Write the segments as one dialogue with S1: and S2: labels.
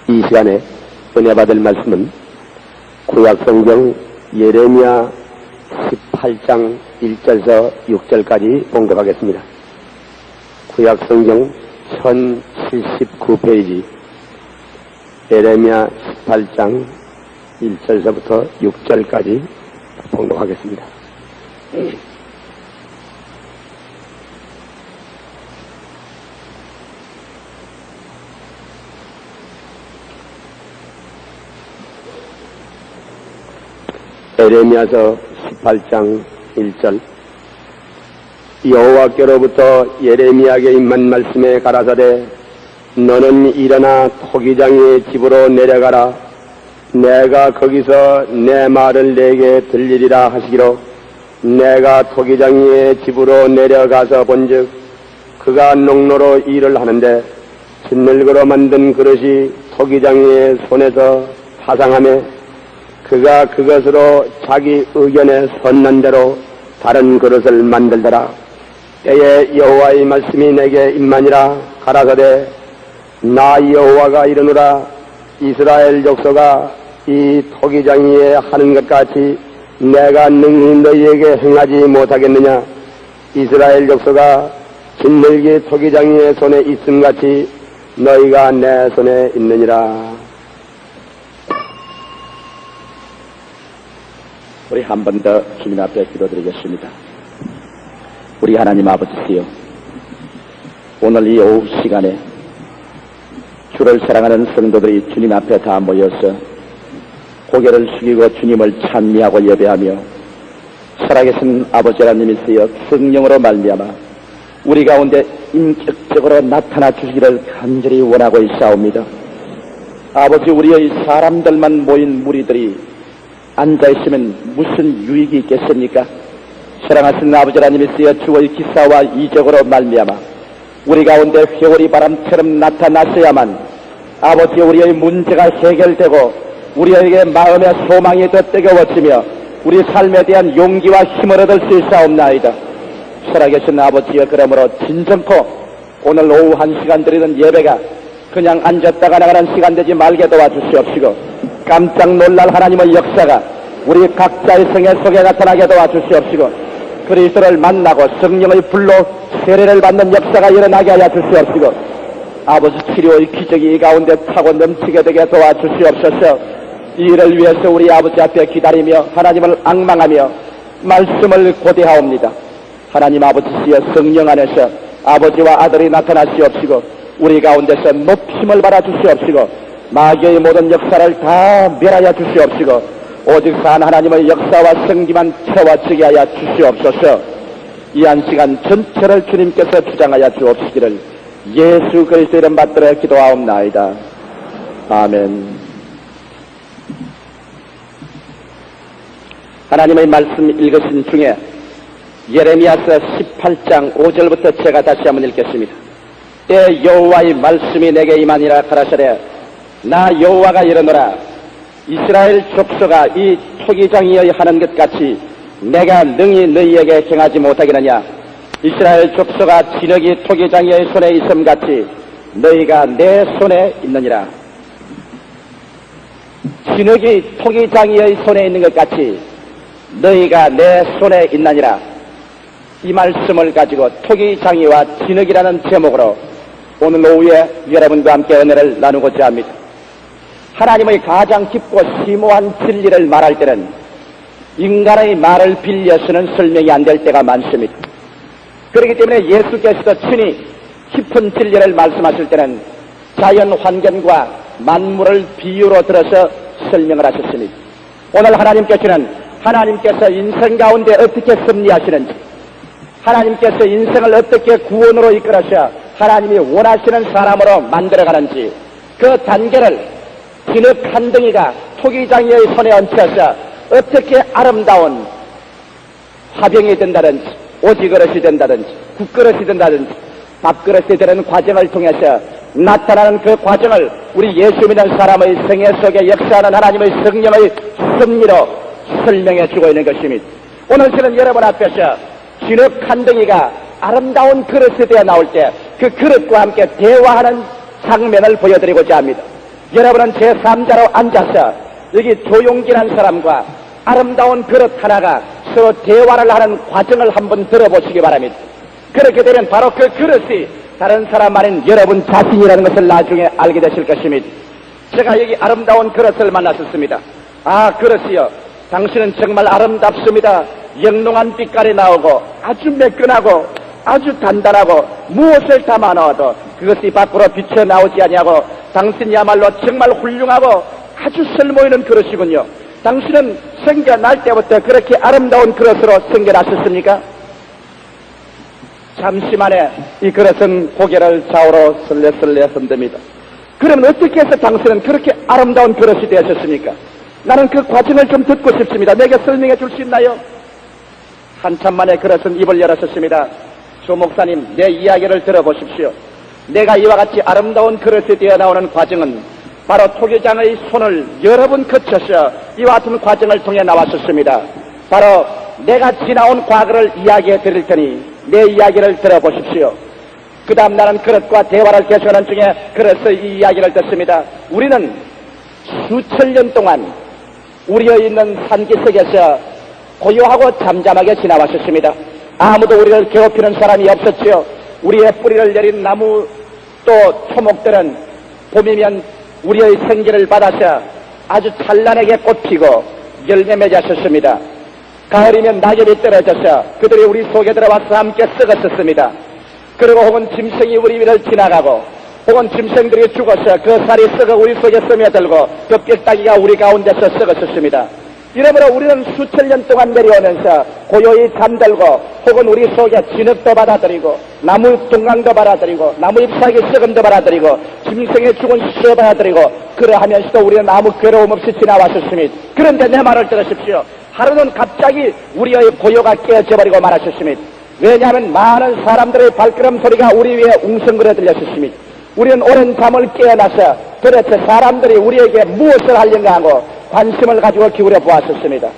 S1: 이 시간에 은혜 받을 말씀은 구약성경 예레미야 18장 1절에서 6절까지 봉독하겠습니다. 구약성경 1079페이지 예레미야 18장 1절에서부터 6절까지 봉독하겠습니다. 예레미야서 18장 1절 여호와께로부터 예레미야에게 임한 말씀에 가라사대 너는 일어나 토기장이의 집으로 내려가라. 내가 거기서 내 말을 내게 들리리라 하시기로 내가 토기장이의 집으로 내려가서 본즉 그가 농로로 일을 하는데 진흙으로 만든 그릇이 토기장이의 손에서 파상하며 그가 그것으로 자기 의견에 선난 대로 다른 그릇을 만들더라. 때에 여호와의 말씀이 내게 임하니라. 가라사대 나 여호와가 이르노라. 이스라엘 족속아 이 토기장이에 하는 것 같이 내가 능히 너희에게 행하지 못하겠느냐. 이스라엘 족속아 진흙이 토기장이의 손에 있음같이 너희가 내 손에 있느니라.
S2: 우리 한 번 더 주님 앞에 기도드리겠습니다. 우리 하나님 아버지시여, 오늘 이 오후 시간에 주를 사랑하는 성도들이 주님 앞에 다 모여서 고개를 숙이고 주님을 찬미하고 예배하며 살아계신 아버지 하나님이시여 성령으로 말미암아 우리 가운데 인격적으로 나타나 주시기를 간절히 원하고 있사옵니다. 아버지, 우리의 사람들만 모인 무리들이 앉아있으면 무슨 유익이 있겠습니까? 사랑하신 아버지 하나님이시여 주의 기사와 이적으로 말미암아 우리 가운데 회오리 바람처럼 나타나셔야만 아버지 우리의 문제가 해결되고 우리에게 마음의 소망이 더 뜨거워지며 우리 삶에 대한 용기와 힘을 얻을 수 있사옵나이다. 살아계신 아버지여, 그러므로 진정코 오늘 오후 1시간 드리는 예배가 그냥 앉았다가 나가는 시간 되지 말게 도와주시옵시고 깜짝 놀랄 하나님의 역사가 우리 각자의 생애 속에 나타나게 도와주시옵시고 그리스도를 만나고 성령의 불로 세례를 받는 역사가 일어나게 하여 주시옵시고 아버지 치료의 기적이 이 가운데 타고 넘치게 되게 도와주시옵소서. 이 일을 위해서 우리 아버지 앞에 기다리며 하나님을 앙망하며 말씀을 고대하옵니다. 하나님 아버지시여 성령 안에서 아버지와 아들이 나타나시옵시고 우리 가운데서 높임을 받아 주시옵시고 마귀의 모든 역사를 다 멸하여 주시옵시고 오직 산 하나님의 역사와 성기만 채워지게 하여 주시옵소서. 이 한 시간 전체를 주님께서 주장하여 주옵시기를 예수 그리스도 이름 받들어 기도하옵나이다. 아멘. 하나님의 말씀 읽으신 중에 예레미야서 18장 5절부터 제가 다시 한번 읽겠습니다. 때 여호와의 말씀이 내게 임하니라. 가라사대 나 여호와가 이르노라. 이스라엘 족속아 이 토기장이여 하는 것 같이 내가 능히 너희에게 행하지 못하겠느냐. 이스라엘 족속아 진흙이 토기장이의 손에 있음 같이 너희가 내 손에 있느니라. 진흙이 토기장이의 손에 있는 것 같이 너희가 내 손에 있느니라. 이 말씀을 가지고 토기장이와 진흙이라는 제목으로 오늘 오후에 여러분과 함께 은혜를 나누고자 합니다. 하나님의 가장 깊고 심오한 진리를 말할 때는 인간의 말을 빌려서는 설명이 안 될 때가 많습니다. 그렇기 때문에 예수께서도 친히 깊은 진리를 말씀하실 때는 자연 환경과 만물을 비유로 들어서 설명을 하셨습니다. 오늘 하나님께서 인생 가운데 어떻게 섭리하시는지, 하나님께서 인생을 어떻게 구원으로 이끌어서 하나님이 원하시는 사람으로 만들어가는지 그 단계를 진흙 한 덩이가 토기장이의 손에 얹혀서 어떻게 아름다운 화병이 된다든지 오지그릇이 된다든지 국그릇이 된다든지 밥그릇이 되는 과정을 통해서 나타나는 그 과정을 우리 예수 믿는 사람의 생애 속에 역사하는 하나님의 성령의 섭리로 설명해 주고 있는 것입니다. 오늘 저는 여러분 앞에서 진흙 한 덩이가 아름다운 그릇이 되어 나올 때 그 그릇과 함께 대화하는 장면을 보여드리고자 합니다. 여러분은 제3자로 앉아서 여기 조용기란 사람과 아름다운 그릇 하나가 서로 대화를 하는 과정을 한번 들어보시기 바랍니다. 그렇게 되면 바로 그 그릇이 다른 사람 아닌 여러분 자신이라는 것을 나중에 알게 되실 것입니다. 제가 여기 아름다운 그릇을 만났었습니다. 아, 그릇이요, 당신은 정말 아름답습니다. 영롱한 빛깔이 나오고 아주 매끈하고 아주 단단하고 무엇을 담아 넣어도 그것이 밖으로 비쳐 나오지 아니하고 당신이야말로 정말 훌륭하고 아주 쓸모있는 그릇이군요. 당신은 생겨날 때부터 그렇게 아름다운 그릇으로 생겨났었습니까? 잠시 만에 이 그릇은 고개를 좌우로 설레설레 흔듭니다. 그러면 어떻게 해서 당신은 그렇게 아름다운 그릇이 되었습니까? 나는 그 과정을 좀 듣고 싶습니다. 내게 설명해 줄 수 있나요? 한참 만에 그릇은 입을 열었습니다. 조 목사님, 내 이야기를 들어보십시오. 내가 이와 같이 아름다운 그릇이 되어 나오는 과정은 바로 토기장의 손을 여러 번 거쳐서 이와 같은 과정을 통해 나왔었습니다. 바로 내가 지나온 과거를 이야기해 드릴 테니 내 이야기를 들어보십시오. 그 다음 나는 그릇과 대화를 계속하는 중에 그래서 이 이야기를 듣습니다. 우리는 수천 년 동안 우리의 있는 산기슭에서 고요하고 잠잠하게 지나왔었습니다. 아무도 우리를 괴롭히는 사람이 없었지요. 우리의 뿌리를 내린 나무 또 초목들은 봄이면 우리의 생기를 받아서 아주 찬란하게 꽃피고 열매 맺었습니다. 가을이면 낙엽이 떨어져서 그들이 우리 속에 들어와서 함께 썩었었습니다. 그리고 혹은 짐승이 우리 위를 지나가고 혹은 짐승들이 죽어서 그 살이 썩어 우리 속에 스며들고 그 뼈다귀가 우리 가운데서 썩었었습니다. 이러므로 우리는 수천 년 동안 내려오면서 고요히 잠들고 혹은 우리 속에 진흙도 받아들이고 나무 동강도 받아들이고 나무 잎사귀 썩음도 받아들이고 짐승의 죽은 시도 받아들이고 그러하면서도 우리는 아무 괴로움 없이 지나왔었습니다. 그런데 내 말을 들으십시오. 하루는 갑자기 우리의 고요가 깨져버리고 말았었습니다. 왜냐하면 많은 사람들의 발걸음 소리가 우리 위에 웅성거려 들렸었습니다. 우리는 오랜 잠을 깨어나서 도대체 사람들이 우리에게 무엇을 하려는가 하고 관심을 가지고 기울여 보았었습니다.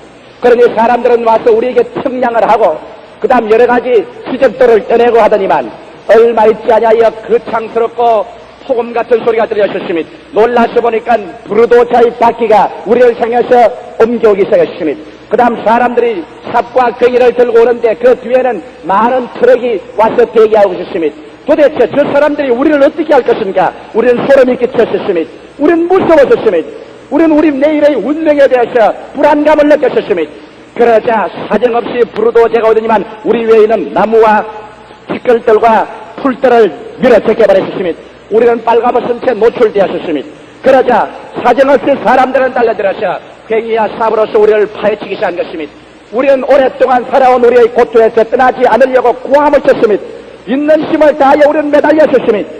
S2: 그러니 사람들은 와서 우리에게 청량을 하고 그 다음 여러 가지 지적들을 떠내고 하더니만 얼마 있지 아니하여 거창스럽고 폭음 같은 소리가 들렸었습니다. 놀라서 보니까 부르도자의 바퀴가 우리를 향해서 옮겨오기 시작했습니다. 그 다음 사람들이 삽과 괭이를 들고 오는데 그 뒤에는 많은 트럭이 와서 대기하고 있었습니다. 도대체 저 사람들이 우리를 어떻게 할 것인가? 우리는 소름이 끼쳤었습니다. 우리는 무서웠었습니다. 우리는 우리 내일의 운명에 대해서 불안감을 느꼈었습니다. 그러자 사정없이 부르도제가 오더니만 우리 위에 있는 나무와 티끌들과 풀들을 밀어제껴버렸습니다. 우리는 빨가벗은 채 노출되었습니다. 그러자 사정없이 사람들은 달려들어서 괭이와 삽으로서 우리를 파헤치기 시작한 것입니다. 우리는 오랫동안 살아온 우리의 고토에서 떠나지 않으려고 고함을 쳤습니다. 있는 힘을 다하여 우리는 매달렸었습니다.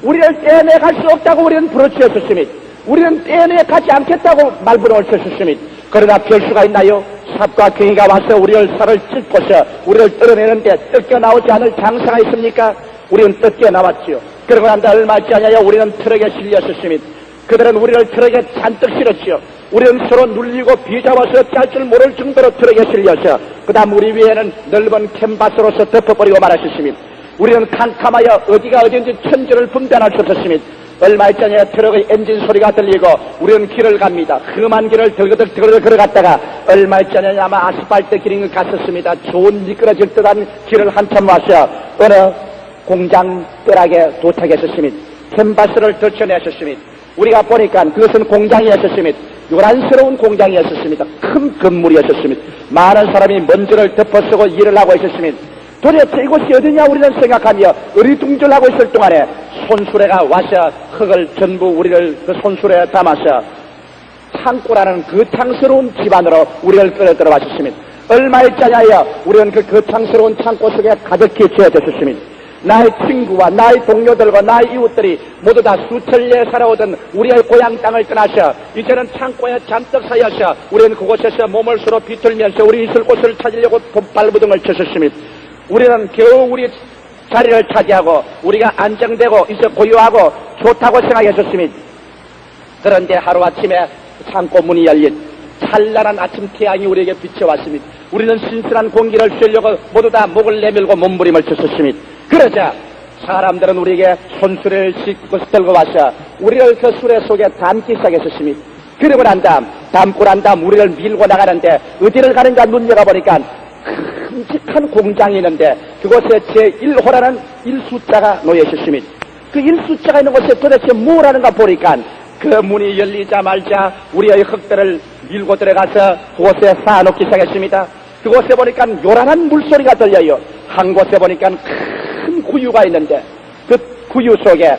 S2: 우리를 떼내갈 수 없다고 우리는 부르짖었습니다. 우리는 떼내가지 않겠다고 말부름을 쳤습니다. 그러나 별 수가 있나요? 삽과 괭이가 와서 우리를 살을 찢고서 우리를 떨어내는데 뜯겨 나오지 않을 장사가 있습니까? 우리는 뜯겨 나왔지요. 그러고 난 다음 얼마 있지 않아요? 우리는 트럭에 실렸습니다. 그들은 우리를 트럭에 잔뜩 실었지요. 우리는 서로 눌리고 비잡아서 짤 줄 모를 정도로 트럭에 실려서 그 다음 우리 위에는 넓은 캔바스로서 덮어버리고 말았습니다. 우리는 캄캄하여 어디가 어딘지 천지를 분별할 수 없었습니다. 얼마 있지 않아요? 트럭의 엔진 소리가 들리고 우리는 길을 갑니다. 험한 길을 덜거덜 걸어갔다가 얼마 있지 않아요? 아마 아스팔트 길인 것 같았습니다. 좋은 미끄러질 듯한 길을 한참 와서 어느 공장 뜰하게 도착했었습니다. 캔바스를 덮쳐냈었습니다. 우리가 보니까 그것은 공장이었습니다. 요란스러운 공장이었습니다. 큰 건물이었습니다. 많은 사람이 먼지를 덮어쓰고 일을 하고 있었습니다. 도대체 이곳이 어디냐 우리는 생각하며 어리둥절하고 있을 동안에 손수레가 와서 흙을 전부 우리를 그 손수레에 담아서 창고라는 거창스러운 집 안으로 우리를 끌어들어 왔습니다. 얼마 있지 않아요? 우리는 그 거창스러운 창고 속에 가득히 채워졌습니다. 나의 친구와 나의 동료들과 나의 이웃들이 모두 다 수천 년 살아오던 우리의 고향 땅을 떠나서 이제는 창고에 잔뜩 쌓여서 우리는 그곳에서 몸을 서로 비틀면서 우리 있을 곳을 찾으려고 발부둥을 쳤습니다. 우리는 겨우 우리 자리를 차지하고 우리가 안정되고 이제 고요하고 좋다고 생각했었습니다. 그런데 하루아침에 창고 문이 열린 찬란한 아침 태양이 우리에게 비춰왔습니다. 우리는 신선한 공기를 쉬려고 모두 다 목을 내밀고 몸부림을 쳤었습니다. 그러자 사람들은 우리에게 손수레를 들고 와서 우리를 그 수레 속에 담기 시작했었습니다. 그러고 난 다음, 담고 난 다음 우리를 밀고 나가는데 어디를 가는가 눈여겨 보니까 큼직한 공장이 있는데 그곳에 제1호라는 1숫자가 놓여 있었습니다. 그 1숫자가 있는 곳에 도대체 뭐라는가 보니까 그 문이 열리자마자 우리의 흙들을 밀고 들어가서 그곳에 쌓아놓기 시작했습니다. 그곳에 보니까 요란한 물소리가 들려요. 한 곳에 보니까 큰 구유가 있는데 그 구유 속에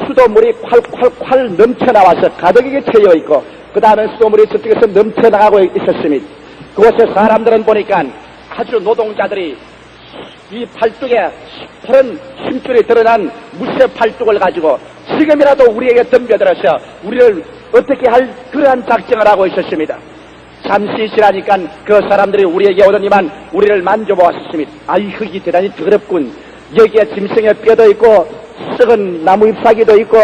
S2: 수돗물이 콸콸콸 넘쳐나와서 가득하게 채여있고 그 다음에 수돗물이 저쪽에서 넘쳐나가고 있었습니다. 그곳에 사람들은 보니까 아주 노동자들이 이 팔뚝에 푸른 힘줄이 드러난 무쇠 팔뚝을 가지고 지금이라도 우리에게 덤벼들어서 우리를 어떻게 할 그러한 작정을 하고 있었습니다. 잠시 지나니까 그 사람들이 우리에게 오더니만 우리를 만져보았습니다. 이 흙이 대단히 더럽군. 여기에 짐승의 뼈도 있고 썩은 나무 잎사귀도 있고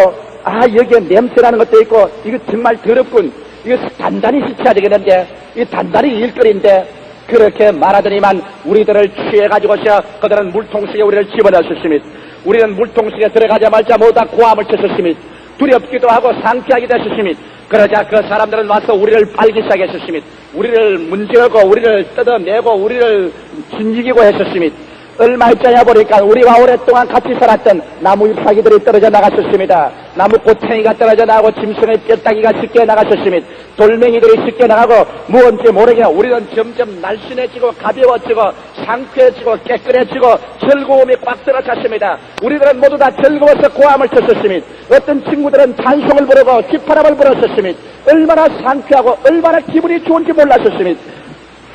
S2: 여기에 냄새나는 것도 있고 이거 정말 더럽군. 이거 단단히 씻어야 되겠는데 이 단단히 일거리인데 그렇게 말하더니만 우리들을 취해가지고서 그들은 물통 속에 우리를 집어넣었습니다. 우리는 물통 속에 들어가자마자 모두 다 고함을 쳤었습니다. 두렵기도 하고 상쾌하기도 했었습니다. 그러자 그 사람들은 와서 우리를 빨기 시작했었습니다. 우리를 문지르고 우리를 뜯어내고 우리를 진지기고 했었습니다. 얼마 있자냐 보니까 우리와 오랫동안 같이 살았던 나무 잎사귀들이 떨어져 나갔었습니다. 나무 꼬챙이가 떨어져 나가고 짐승의 뼈다귀가 씻겨 나갔었습니다. 돌멩이들이 씻겨 나가고 무언지 모르게 우리는 점점 날씬해지고 가벼워지고 상쾌해지고 깨끗해지고 즐거움이 꽉 들어찼습니다. 우리들은 모두 다 즐거워서 고함을 쳤었습니다. 어떤 친구들은 찬송을 부르고 휘파람을 불었었습니다. 얼마나 상쾌하고 얼마나 기분이 좋은지 몰랐었습니다.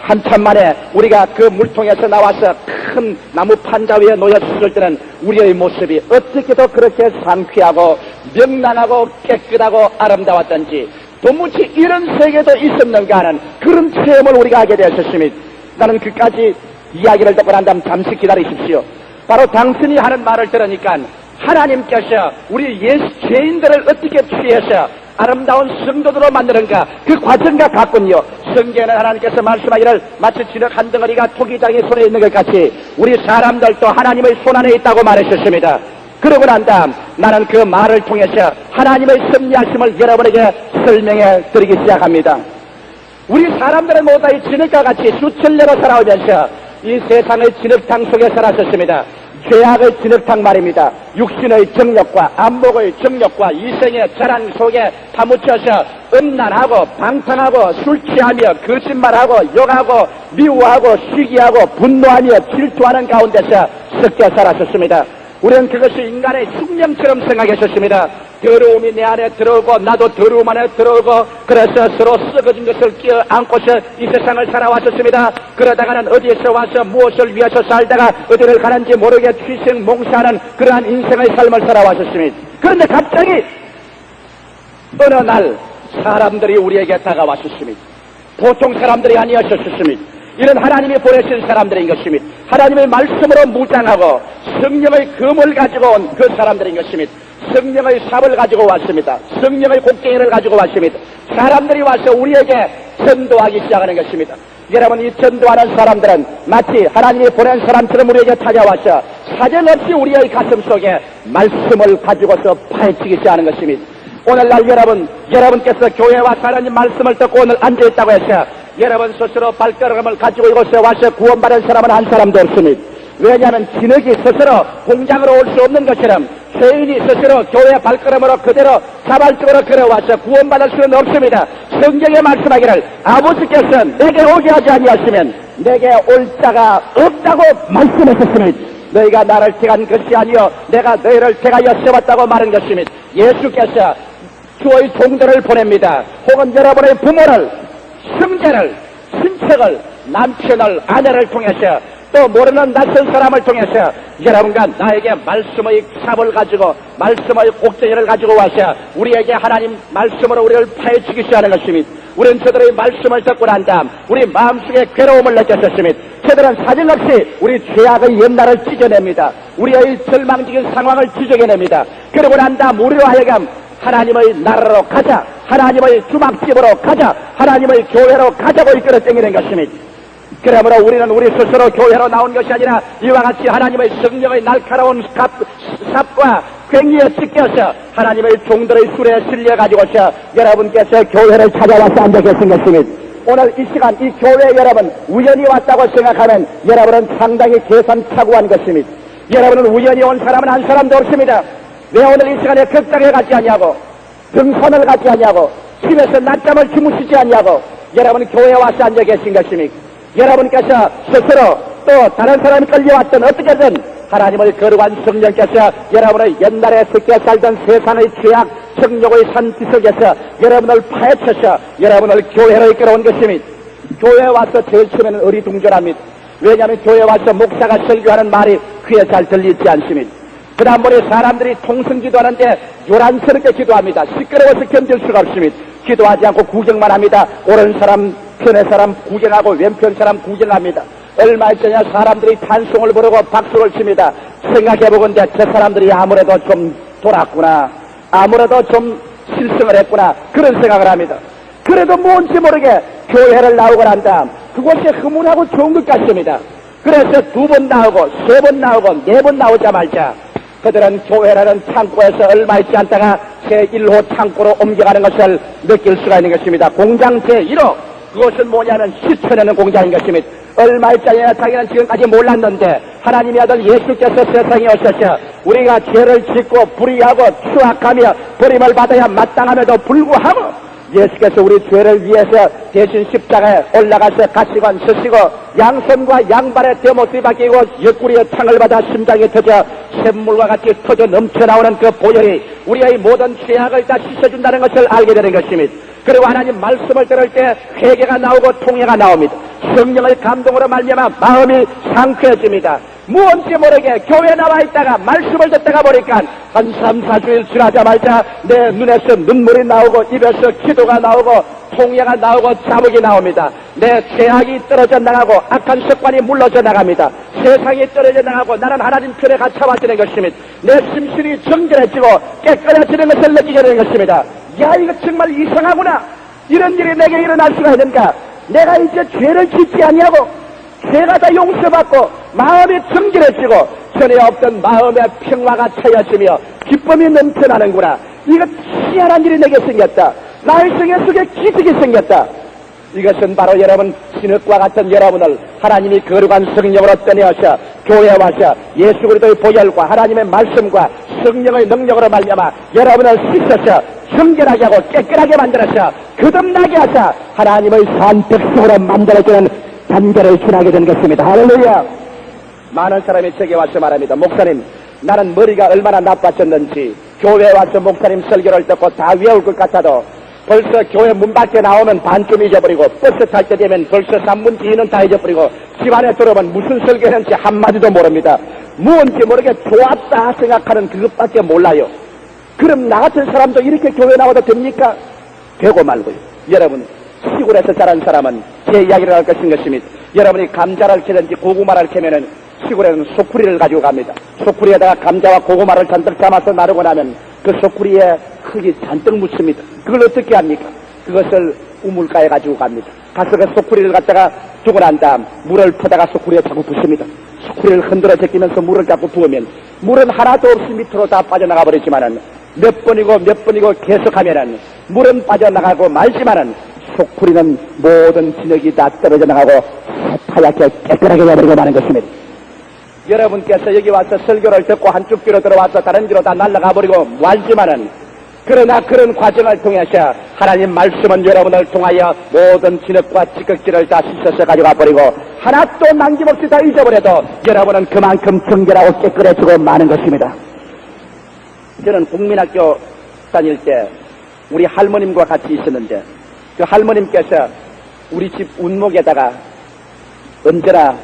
S2: 한참 만에 우리가 그 물통에서 나와서 큰 나무 판자 위에 놓여있을 때는 우리의 모습이 어떻게도 그렇게 상쾌하고 명랑하고 깨끗하고 아름다웠던지 도무지 이런 세계도 있었는가 하는 그런 체험을 우리가 하게 되었습니다. 나는 그까지 이야기를 듣고 난 다음 잠시 기다리십시오. 바로 당신이 하는 말을 들으니까 하나님께서 우리 죄인들을 어떻게 취해서 아름다운 성도들로 만드는가 그 과정과 같군요. 성경에는 하나님께서 말씀하기를 마치 진흙 한 덩어리가 토기장의 손에 있는 것 같이 우리 사람들도 하나님의 손 안에 있다고 말하셨습니다. 그러고 난 다음 나는 그 말을 통해서 하나님의 섭리하심을 여러분에게 설명해 드리기 시작합니다. 우리 사람들은 모두 이 진흙과 같이 수천 년을 살아오면서 이 세상의 진흙탕 속에 살았었습니다. 죄악의 진흙탕 말입니다. 육신의 정욕과 안목의 정욕과 이생의 자랑 속에 파묻혀서 음란하고 방탕하고 술 취하며 거짓말하고 욕하고 미워하고 시기하고 분노하며 질투하는 가운데서 섞여 살았었습니다. 우리는 그것이 인간의 숙명처럼 생각했었습니다. 더러움이 내 안에 들어오고 나도 더러움 안에 들어오고 그래서 서로 썩어진 것을 끼어안고서 이 세상을 살아왔었습니다. 그러다가는 어디에서 와서 무엇을 위해서 살다가 어디를 가는지 모르게 취생몽사하는 그러한 인생의 삶을 살아왔었습니다. 그런데 갑자기 어느 날 사람들이 우리에게 다가왔었습니다. 보통 사람들이 아니었었습니다. 이런 하나님이 보내신 사람들인 것입니다. 하나님의 말씀으로 무장하고 성령의 검을 가지고 온 그 사람들인 것입니다. 성령의 삽을 가지고 왔습니다. 성령의 곡괭이를 가지고 왔습니다. 사람들이 와서 우리에게 전도하기 시작하는 것입니다. 여러분, 이 전도하는 사람들은 마치 하나님이 보낸 사람처럼 우리에게 찾아와서 사정없이 우리의 가슴 속에 말씀을 가지고서 파헤치기 시작하는 것입니다. 오늘날 여러분께서 교회 와서 하나님 말씀을 듣고 오늘 앉아있다고 해서 여러분 스스로 발걸음을 가지고 이곳에 와서 구원받은 사람은 한 사람도 없습니다. 왜냐하면 진흙이 스스로 공장으로 올 수 없는 것처럼 죄인이 스스로 교회 발걸음으로 그대로 자발적으로 걸어와서 구원받을 수는 없습니다. 성경에 말씀하기를 아버지께서 내게 오게 하지 아니하시면 내게 올 자가 없다고 말씀하셨습니다. 너희가 나를 택한 것이 아니요 내가 너희를 택하여 세웠다고 말한 것입니다. 예수께서 주의 종들을 보냅니다. 혹은 여러분의 부모를, 형제를, 친척을, 남편을, 아내를 통해서 또 모르는 낯선 사람을 통해서 여러분과 나에게 말씀의 삽을 가지고 말씀의 곡괭이를 가지고 와서 우리에게 하나님 말씀으로 우리를 파헤치기 시작하는 것입니다. 우리는 저들의 말씀을 듣고 난 다음 우리 마음속에 괴로움을 느꼈었습니다. 저들은 사정없이 우리 죄악의 옛날을 찢어냅니다. 우리의 절망적인 상황을 지적해냅니다. 그러고 난 다음 우리로 하여금 하나님의 나라로 가자, 하나님의 주막집으로 가자, 하나님의 교회로 가자고 이끌어 당기는 것입니다. 그러므로 우리는 우리 스스로 교회로 나온 것이 아니라 이와 같이 하나님의 성령의 날카로운 삽과 괭이에 찢겨서 하나님의 종들의 술에 실려가지고서 여러분께서 교회를 찾아와서 앉아 계신 것입니다. 오늘 이 시간 이 교회에 여러분 우연히 왔다고 생각하면 여러분은 상당히 계산착오한 것입니다. 여러분은 우연히 온 사람은 한 사람도 없습니다. 왜 오늘 이 시간에 극장에 가지 않냐고, 등선을 가지 않냐고, 집에서 낮잠을 주무시지 않냐고 여러분 교회에 와서 앉아 계신 것입니까? 여러분께서 스스로 또 다른 사람이 끌려왔던 어떻게든 하나님의 거룩한 성령께서 여러분의 옛날에 섞여 살던 세상의 죄악 정욕의 산지석에서 여러분을 파헤쳐서 여러분을 교회로 이끌어온 것입니다. 교회에 와서 제일 처음에는 어리둥절합니다. 왜냐하면 교회에 와서 목사가 설교하는 말이 귀에 잘 들리지 않습니다. 그 다음번에 사람들이 통성 기도하는데 요란스럽게 기도합니다. 시끄러워서 견딜 수가 없습니다. 기도하지 않고 구경만 합니다. 옳은 사람 편의 사람 구경하고 왼편 사람 구경합니다. 얼마 전에 사람들이 찬송을 부르고 박수를 칩니다. 생각해보건대 저 사람들이 아무래도 좀 돌았구나, 아무래도 좀 실성을 했구나, 그런 생각을 합니다. 그래도 뭔지 모르게 교회를 나오고 난 다음 그곳이 흐뭇하고 좋은 것 같습니다. 그래서 2번 나오고 3번 나오고 4번 나오자마자 그들은 교회라는 창고에서 얼마 있지 않다가 제1호 창고로 옮겨가는 것을 느낄 수가 있는 것입니다. 공장 제1호, 그것은 뭐냐면 시천하는 공장인 것입니다. 얼마 있지 않냐, 자기는 지금까지 몰랐는데 하나님의 아들 예수께서 세상에 오셔서 우리가 죄를 짓고 불의하고 추악하며 버림을 받아야 마땅함에도 불구하고 예수께서 우리 죄를 위해서 대신 십자가에 올라가서 가시관 서시고 양손과 양발에 떼못이 박히고 옆구리에 창을 받아 심장이 터져 샘물과 같이 터져 넘쳐나오는 그 보혈이 우리의 모든 죄악을 다 씻어준다는 것을 알게 되는 것입니다. 그리고 하나님 말씀을 들을 때 회개가 나오고 통회가 나옵니다. 성령의 감동으로 말미암아 마음이 상쾌해집니다. 무언지 모르게 교회에 나와 있다가 말씀을 듣다가 보니까 한 3, 4주일 지나자마자 내 눈에서 눈물이 나오고 입에서 기도가 나오고 통회가 나오고 자목이 나옵니다. 내 죄악이 떨어져 나가고 악한 습관이 물러져 나갑니다. 세상이 떨어져 나가고 나는 하나님 편에 갇혀와지는 것입니다. 내 심신이 정결해지고 깨끗해지는 것을 느끼게 되는 것입니다. 야, 이거 정말 이상하구나. 이런 일이 내게 일어날 수가 있는가. 내가 이제 죄를 짓지 아니하고 죄가 다 용서받고 마음이 정결해지고 전에 없던 마음의 평화가 차여지며 기쁨이 넘쳐나는구나. 이거 희한한 일이 내게 생겼다. 나의 생애 속에 기적이 생겼다. 이것은 바로 여러분 진흙과 같은 여러분을 하나님이 거룩한 성령으로 떠내어서 교회에 와서 예수 그리스도의 보혈과 하나님의 말씀과 성령의 능력으로 말미암아 여러분을 씻어서 정결하게 하고 깨끗하게 만들어서 거듭나게 하사 하나님의 산 백성으로 만들어주는 단결을 지나게 된 것입니다. 할렐루야. 많은 사람이 제게 와서 말합니다. 목사님, 나는 머리가 얼마나 나빠졌는지 교회에 와서 목사님 설교를 듣고 다 외울 것 같아도 벌써 교회 문 밖에 나오면 반쯤 잊어버리고 버스 탈 때 되면 벌써 3분 뒤는 다 잊어버리고 집안에 들어오면 무슨 설교했는지 한마디도 모릅니다. 무언지 모르게 좋았다 생각하는 그것밖에 몰라요. 그럼 나 같은 사람도 이렇게 교회 나와도 됩니까? 되고 말고요. 여러분, 시골에서 자란 사람은 제 이야기를 할 것인 것입니다. 여러분이 감자를 캐든지 고구마를 캐면은 시골에는 소쿠리를 가지고 갑니다. 소쿠리에다가 감자와 고구마를 잔뜩 담아서 나르고 나면 그 소쿠리에 흙이 잔뜩 묻습니다. 그걸 어떻게 합니까? 그것을 우물가에 가지고 갑니다. 가서 그 소쿠리를 갖다가 두고 난 다음 물을 퍼다가 소쿠리에 자꾸 붓습니다. 소쿠리를 흔들어 제끼면서 물을 자꾸 부으면 물은 하나도 없이 밑으로 다 빠져나가 버리지만은 몇 번이고 계속하면은 물은 빠져나가고 말지만은 소쿠리는 모든 진흙이 다 떨어져 나가고 하얗게 깨끗하게 되어버리고 마는 것입니다. 여러분께서 여기 와서 설교를 듣고 한쪽 귀로 들어와서 다른 귀로 다 날아가 버리고 말지만은 그러나 그런 과정을 통해서 하나님 말씀은 여러분을 통하여 모든 진흙과 찌꺼기를 다 씻어서 가져가 버리고 하나도 남김없이 다 잊어버려도 여러분은 그만큼 정결하고 깨끗해지고 마는 것입니다. 저는 국민학교 다닐 때 우리 할머님과 같이 있었는데 그 할머님께서 우리 집 운목에다가 언제나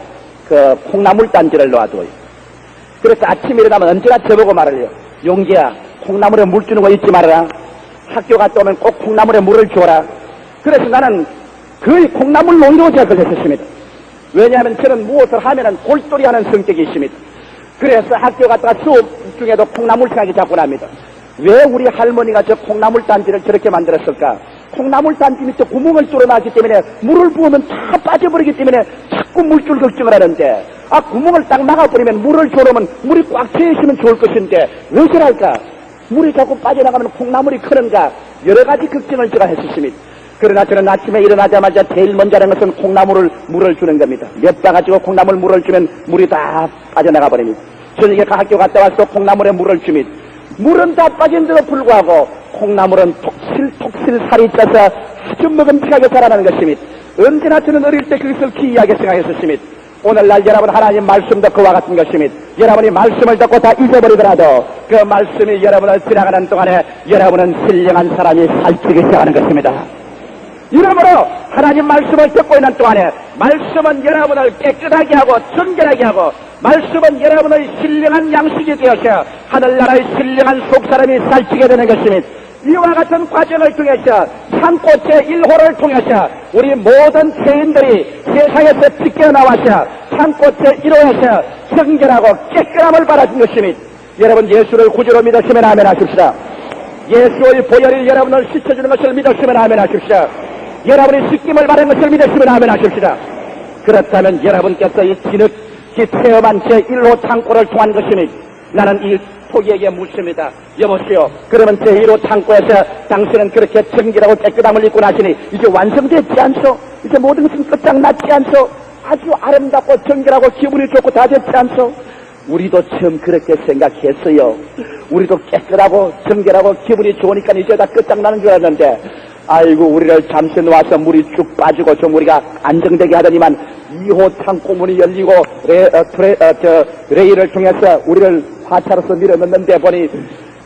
S2: 그 콩나물 단지를 놓아둬요. 그래서 아침에 일어나면 언제나 저보고 말을 해요. 용기야, 콩나물에 물 주는 거 잊지 말아라. 학교 갔다 오면 꼭 콩나물에 물을 줘라. 그래서 나는 거의 콩나물 논리로 제가 걸렸었습니다. 왜냐하면 저는 무엇을 하면은 골똘히 하는 성격이 있습니다. 그래서 학교 갔다가 수업 중에도 콩나물 생각이 자꾸 납니다. 왜 우리 할머니가 저 콩나물 단지를 저렇게 만들었을까? 콩나물 단지 밑에 구멍을 뚫어놨기 때문에 물을 부으면 다 빠져버리기 때문에 자꾸 물줄 걱정을 하는데, 구멍을 딱 막아버리면 물을 줘놓으면 물이 꽉 차 있으면 좋을 것인데 왜 그럴까? 물이 자꾸 빠져나가면 콩나물이 크는가? 여러 가지 걱정을 제가 했었습니다. 그러나 저는 아침에 일어나자마자 제일 먼저 하는 것은 콩나물을 물을 주는 겁니다. 몇 바 가지고 콩나물 물을 주면 물이 다 빠져나가 버립니다. 저녁에 학교 갔다 와서 콩나물에 물을 줍니다. 물은 다 빠진데도 불구하고 콩나물은 톡실톡실 살이 쪄서 아주 먹음직하게 자라나는 것입니다. 언제나 저는 어릴 때 그것을 기이하게 생각했었습니다. 오늘날 여러분 하나님 말씀도 그와 같은 것입니다. 여러분이 말씀을 듣고 다 잊어버리더라도 그 말씀이 여러분을 지나가는 동안에 여러분은 신령한 사람이 살찌기 시작하는 것입니다. 이러므로 하나님 말씀을 듣고 있는 동안에 말씀은 여러분을 깨끗하게 하고 정결하게 하고 말씀은 여러분의 신령한 양식이 되어서 하늘나라의 신령한 속사람이 살찌게 되는 것입니다. 이와 같은 과정을 통해서 창고 제1호를 통해서 우리 모든 죄인들이 세상에서 찢겨나와서 창고 제1호에서 정결하고 깨끗함을 받아준 것입니다. 여러분 예수를 구주로 믿으시면 아멘 하십시다. 예수의 보혈이 여러분을 씻어주는 것을 믿으시면 아멘 하십시다. 여러분이 씻김을 받은 것을 믿으시면 아멘 하십시다. 그렇다면 여러분께서 이 지극히 체험한 제1호 창고를 통한 것이니 나는 이 토기에게 묻습니다. 여보시오, 그러면 제1호 창고에서 당신은 그렇게 정결하고 깨끗함을 입고 나시니 이제 완성됐지 않소? 이제 모든 것은 끝장났지 않소? 아주 아름답고 정결하고 기분이 좋고 다 됐지 않소? 우리도 처음 그렇게 생각했어요. 우리도 깨끗하고 정결하고 기분이 좋으니까 이제 다 끝장나는 줄 알았는데 아이고 우리를 잠시 놓아서 물이 쭉 빠지고 좀 우리가 안정되게 하더니만 2호 창고문이 열리고 레일을 통해서 우리를 화차로서 밀어넣는데 보니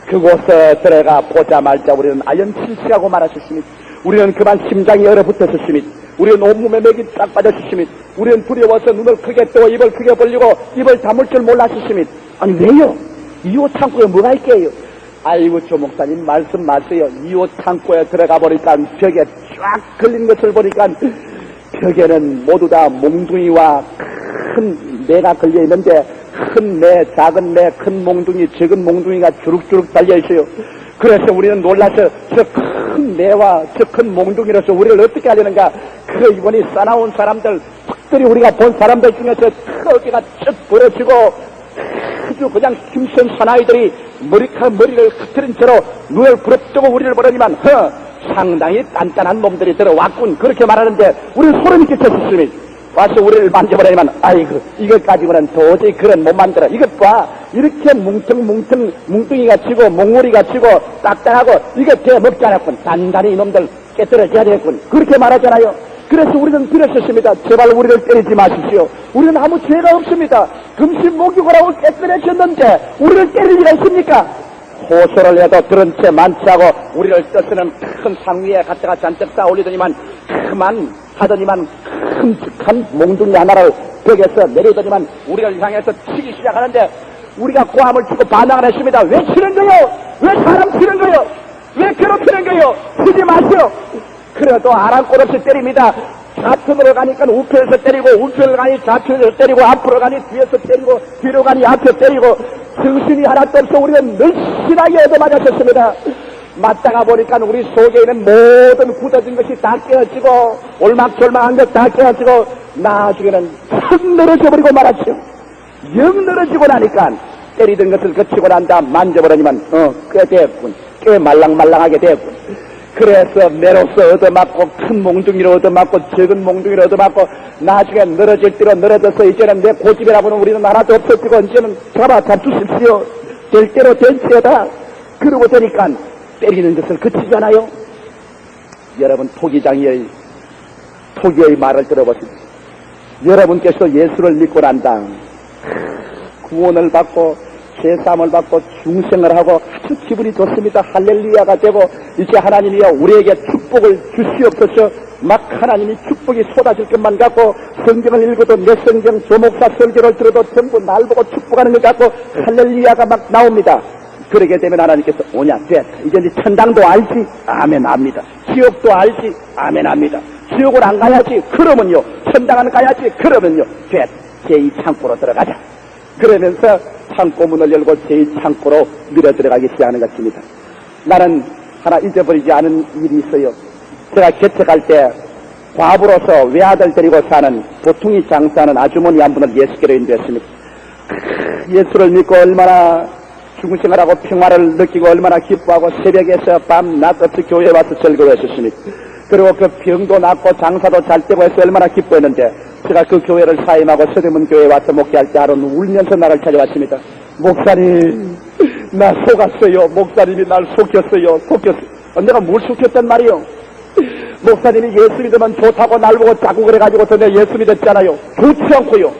S2: 그곳에 들어가 보자말자 우리는 아연 실시하고 말았습니다. 우리는 그만 심장이 얼어붙었습니다. 우리는 온몸에 맥이 쫙 빠졌습니다. 우리는 두려워서 눈을 크게 뜨고 입을 크게 벌리고 입을 다물 줄 몰랐습니다. 아니 왜요? 2호 창고에 뭐가 있게요? 아이고 조 목사님 말씀 마세요. 2호 창고에 들어가 보니까 벽에 쫙 걸린 것을 보니까 벽에는 모두 다 몽둥이와 큰 매가 걸려 있는데 큰 매, 작은 매, 큰 몽둥이, 적은 몽둥이가 주룩주룩 달려 있어요. 그래서 우리는 놀라서 저 큰 매와 저 큰 몽둥이로서 우리를 어떻게 하려는가? 그 이번에 싸나온 사람들, 특별히 우리가 본 사람들 중에서 어깨가 쭉 벌어지고 아주 그냥 힘센 사나이들이 머리를 흐트린 채로 눈을 부릅뜨고 우리를 보려니만 상당히 단단한 몸들이 들어왔군 그렇게 말하는데 우리는 소름이 끼쳤습니다. 와서 우리를 만져보려니만 아이고 이것 가지고는 도저히 그런 못 만들어. 이것 봐 이렇게 뭉뚱이가 치고 몽골이가 치고 딱딱하고 이것 대 먹지 않았군. 단단히 이놈들 깨뜨려져야 되겠군 그렇게 말하잖아요. 그래서 우리는 빌었었습니다. 제발 우리를 때리지 마십시오. 우리는 아무 죄가 없습니다. 금신 목욕을 깨뜨려졌는데 우리를 때릴 리가 있습니까? 호소를 해도 들은 채 만취하고 우리를 떠쓰는 큰 상위에 갖다가 잔뜩 쌓아 올리더니만 그만 하더니만 큼직한 몽둥이 하나를 벽에서 내리더니만 우리를 향해서 치기 시작하는데 우리가 고함을 치고 반항을 했습니다. 왜 치는 거요? 왜 사람 치는 거요? 왜 괴롭히는 거요? 치지 마시오. 그래도 아랑곳 없이 때립니다. 좌편으로 가니까 우편에서 때리고 우편으로 가니 좌편에서 때리고 앞으로 가니 뒤에서 때리고 뒤로 가니 앞에 때리고 정신이 하나도 없어 우리는 늘씬하게 얻어맞았었습니다. 맞다가 보니까 우리 속에 있는 모든 굳어진 것이 다 깨어지고 올막졸막한 것 다 깨어지고 나중에는 턱 늘어져 버리고 말았죠. 영 늘어지고 나니까 때리던 것을 거치고 난다 만져보려니만 꽤 됐군. 꽤 말랑말랑하게 됐군. 그래서 매로서 얻어맞고 큰 몽둥이로 얻어맞고 적은 몽둥이로 얻어맞고 나중에 늘어질 대로 늘어져서 이제는 내 고집이라고는 우리는 하나도 없어지고 이제는 잡아주십시오. 될 대로 될지어다. 그러고 되니까 때리는 것을 그치잖아요. 여러분 토기의 말을 들어보십시오. 여러분께서 예수를 믿고 난다 구원을 받고 죄사함을 받고 중생을 하고 아주 기분이 좋습니다. 할렐루야가 되고 이제 하나님이여 우리에게 축복을 주시옵소서. 막 하나님이 축복이 쏟아질 것만 같고 성경을 읽어도 내 성경 조목사 설교를 들어도 전부 날 보고 축복하는 것 같고 할렐루야가 막 나옵니다. 그러게 되면 하나님께서 오냐 됐다. 이제 천당도 알지? 아멘 압니다. 지옥도 알지? 아멘 압니다. 지옥을 안 가야지? 그러면요. 천당은 가야지? 그러면요. 됐다. 제2창고로 들어가자. 그러면서 창고문을 열고 제2창고로 밀어 들어가기 시작하는 것입니다. 나는 하나 잊어버리지 않은 일이 있어요. 제가 개척할 때 과부로서 외아들 데리고 사는 보통이 장사하는 아주머니 한 분을 예수께로 인도했습니다. 예수를 믿고 얼마나 중생활하고 평화를 느끼고 얼마나 기뻐하고 새벽에서 밤낮없이 교회에 와서 즐거워했었습니다. 그리고 그 병도 낫고 장사도 잘 되고 해서 얼마나 기뻐했는데 제가 그 교회를 사임하고 서대문 교회에 와서 목회할 때 하루는 울면서 나를 찾아왔습니다. 목사님, 나 속았어요. 목사님이 날 속였어요. 내가 뭘 속였단 말이요? 목사님이 예수 믿으면 좋다고 날 보고 자꾸 그래가지고 내가 예수 믿었잖아요. 좋지 않고요.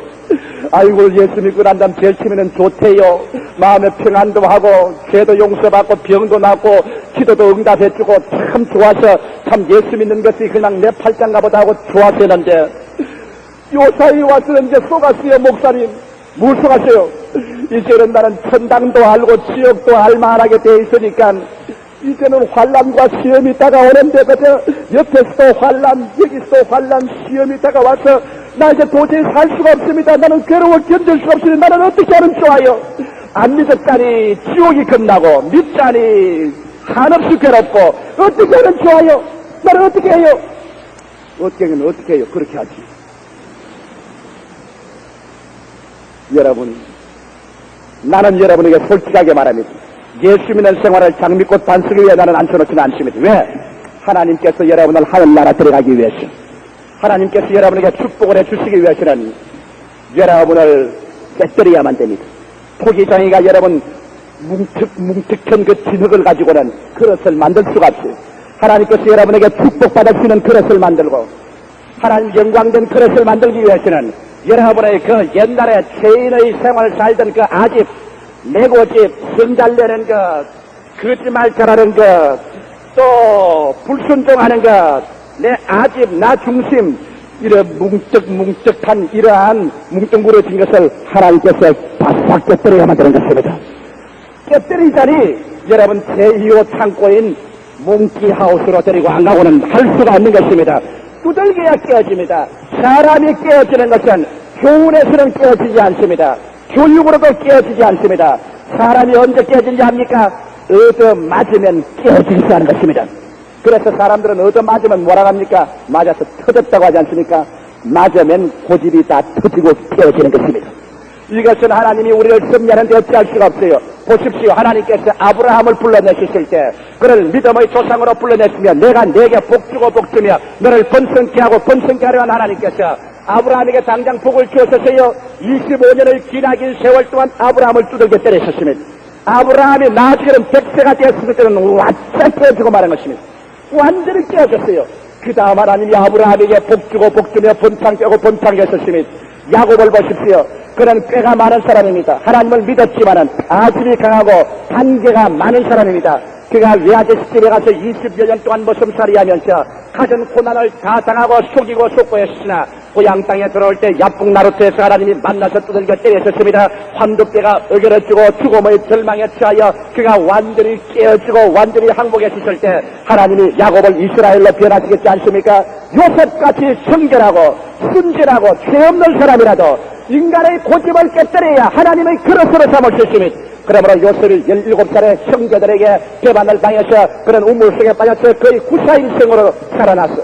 S2: 아이고, 예수 믿고 난 다음 제일 처음에는 좋대요. 마음의 평안도 하고 죄도 용서받고 병도 낫고 기도도 응답해주고 참 좋아서 참 예수 믿는 것이 그냥 내 팔짱가 보다 하고 좋았었는데 요 사이에 와서는 이제 속았어요. 목사님, 뭘 속았어요? 이제는 나는 천당도 알고 지옥도 알만하게 돼 있으니까 이제는 환란과 시험이 다가오는데 그저 옆에서도 환란, 여기서도 환란, 시험이 다가와서 나 이제 도저히 살 수가 없습니다. 나는 괴로워 견딜 수가 없으니 나는 어떻게 하면 좋아요? 안 믿었자니 지옥이 겁나고 믿자니 한없이 괴롭고 어떻게 하면 좋아요? 나는 어떻게 해요? 어떻게 해요? 그렇게 하지. 여러분, 나는 여러분에게 솔직하게 말합니다. 예수 믿는 생활을 장미꽃 반석에 위해 나는 앉혀놓지는 않습니다. 왜? 하나님께서 여러분을 하늘나라 들어가기 위해서, 하나님께서 여러분에게 축복을 해주시기 위해서는 여러분을 깨뜨려야만 됩니다. 토기장이가 여러분 뭉툭한 그 진흙을 가지고는 그릇을 만들 수가 없어요. 하나님께서 여러분에게 축복받을 수 있는 그릇을 만들고 하나님 영광된 그릇을 만들기 위해서는 여러분의 그 옛날에 죄인의 생활을 살던 그 아집, 내고집, 성잘내는 것, 거짓말 잘하는 것, 또 불순종하는 것, 내 아집, 나 중심, 이런 뭉쩍뭉쩍한 이러한 뭉뚱그려진 것을 하나님께서 바싹 깨뜨려야만 되는 것입니다. 깨뜨리자니 여러분 제2호 창고인 몽키하우스로 데리고 안 가고는 할 수가 없는 것입니다. 두들겨야 깨어집니다. 사람이 깨어지는 것은 교훈에서는 깨어지지 않습니다. 교육으로도 깨어지지 않습니다. 사람이 언제 깨어지는지 압니까? 얻어 맞으면 깨어지지 않는 것입니다. 그래서 사람들은 얻어 맞으면 뭐라 합니까? 맞아서 터졌다고 하지 않습니까? 맞으면 고집이 다 터지고 깨어지는 것입니다. 이것은 하나님이 우리를 섭리하는데 어찌할 수가 없어요. 보십시오. 하나님께서 아브라함을 불러내셨을 때 그를 믿음의 조상으로 불러냈으며 내가 네게 복주고 복주며 너를 번성케 하고 번성케 하려 한 하나님께서 아브라함에게 당장 복을 주었었어요. 25년의 기나긴 세월 동안 아브라함을 두들겨 때리셨습니다. 아브라함이 나중에는 100세가 되었을 때는 완전히 깨어지고 말한 것입니다. 완전히 깨어졌어요. 그 다음 하나님이 아브라함에게 복주고 복주며 번창케 하고 번창케 하셨습니다. 야곱을 보십시오. 그는 꾀가 많은 사람입니다. 하나님을 믿었지만은 아집이 강하고 단계가 많은 사람입니다. 그가 외아저씨 집에 가서 20여 년 동안 머슴살이 하면서 가진 고난을 다 당하고 속이고 속고했으나 고향 땅에 들어올 때 야풍나루트에서 하나님이 만나서 두들겨 때렸었습니다. 환도뼈가 어겨러지고 죽음의 절망에 처하여 그가 완전히 깨어지고 완전히 항복했을 때 하나님이 야곱을 이스라엘로 변화시켰지 않습니까? 요셉같이 성결하고 순진하고 죄 없는 사람이라도 인간의 고집을 깨뜨려야 하나님의 그릇으로 삼을 수 있습니다. 그러므로 요셉이 17살의 형제들에게 배반을 당해서 그런 우물 속에 빠져서 거의 구사일생으로 살아났어.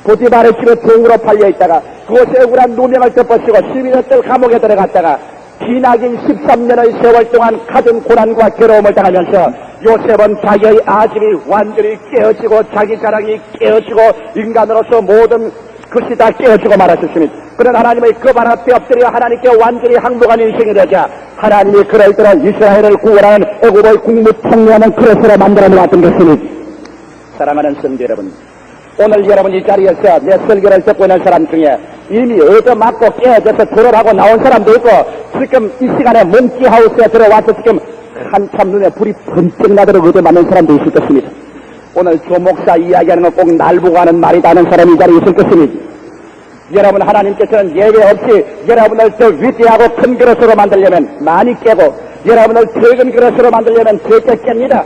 S2: 보디발의 집에 종으로 팔려있다가 그곳에 억울한 누명을 덮어쓰고 12년들 감옥에 들어갔다가 기나긴 13년의 세월 동안 가진 고난과 괴로움을 당하면서 요셉은 자기의 아집이 완전히 깨어지고 자기 자랑이 깨어지고 인간으로서 모든 것이 다 깨어지고 말았습니다. 그런 하나님의 그 발 앞에 엎드려 하나님께 완전히 항복한 인생이 되자 하나님이 그럴 때로 이스라엘을 구원하는 애굽의 국무총리하는 그릇으로 만들어 놓았던 것입니다. 사랑하는 성도 여러분, 오늘 여러분 이 자리에서 내 설교를 듣고 있는 사람 중에 이미 얻어맞고 깨어져서 졸업하고 나온 사람도 있고 지금 이 시간에 몽키하우스에 들어와서 지금 한참 눈에 불이 번쩍 나도록 얻어맞는 사람도 있을 것입니다. 오늘 조 목사 이야기하는 건 꼭 날 보고 하는 말이다 하는 사람이 이 자리에 있을 것입니다. 여러분 하나님께서는 예외 없이 여러분을 더 위대하고 큰 그릇으로 만들려면 많이 깨고 여러분을 적은 그릇으로 만들려면 적게 깹니다.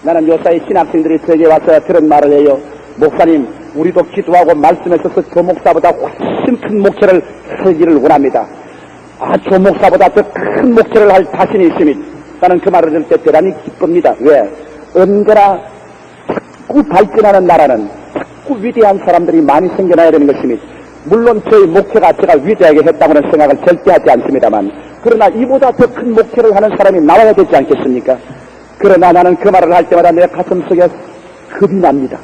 S2: 나는 요사이 신학생들이 저에게 와서 그런 말을 해요. 목사님, 우리도 기도하고 말씀에 있어서 조 목사보다 훨씬 큰 목회를 하기를 원합니다. 조 목사보다 더 큰 목회를 할 자신이 있습니다. 나는 그 말을 들을 때 대단히 기쁩니다. 왜? 언제나 자꾸 발전하는 나라는 자꾸 위대한 사람들이 많이 생겨나야 되는 것입니다. 물론 저희 목회가 제가 위대하게 했다고는 생각을 절대 하지 않습니다만, 그러나 이보다 더 큰 목회를 하는 사람이 나와야 되지 않겠습니까? 그러나 나는 그 말을 할 때마다 내 가슴속에 겁이 납니다.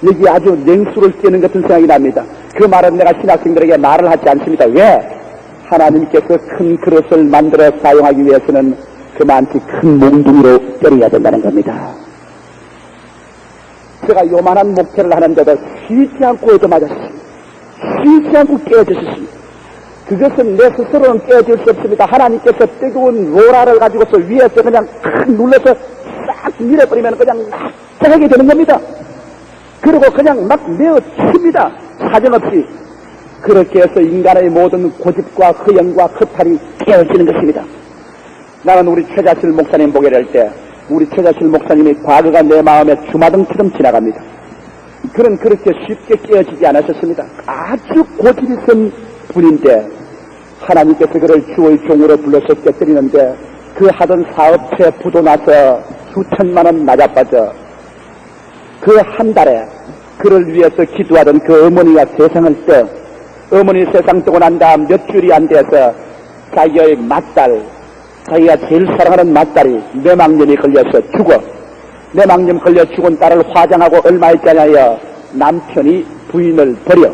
S2: 여기 아주 냉수를 띄는 같은 생각이 납니다. 그 말은 내가 신학생들에게 말을 하지 않습니다. 왜? 하나님께서 큰 그릇을 만들어 사용하기 위해서는 그만치 큰 몽둥이로 때려야 된다는 겁니다. 제가 요만한 목회를 하는데도 쉬지 않고 얻어맞았습니다. 쉬지 않고 깨어졌습니다. 그것은 내 스스로는 깨어질 수 없습니다. 하나님께서 뜨거운 로라를 가지고서 위에서 그냥 탁 눌러서 싹 밀어버리면 그냥 납작하게 되는 겁니다. 그리고 그냥 막 내어칩니다. 사정없이. 그렇게 해서 인간의 모든 고집과 허영과 허탈이 깨어지는 것입니다. 나는 우리 최자실 목사님 보게 될 때 우리 최자실 목사님이 과거가 내 마음에 주마등처럼 지나갑니다. 그는 그렇게 쉽게 깨어지지 않으셨습니다. 아주 고집이 센 분인데 하나님께서 그를 주의 종으로 불러서 깨뜨리는데 그 하던 사업체 부도 나서 수천만 원 나자빠져 그 한 달에 그를 위해서 기도하던 그 어머니가 세상을 떠 어머니 세상 뜨고 난 다음 몇 줄이 안 돼서 자기의 맏딸 자기가 제일 사랑하는 맏딸이 뇌망염이 걸려서 죽어 뇌망염 걸려 죽은 딸을 화장하고 얼마 있지 않아요 남편이 부인을 버려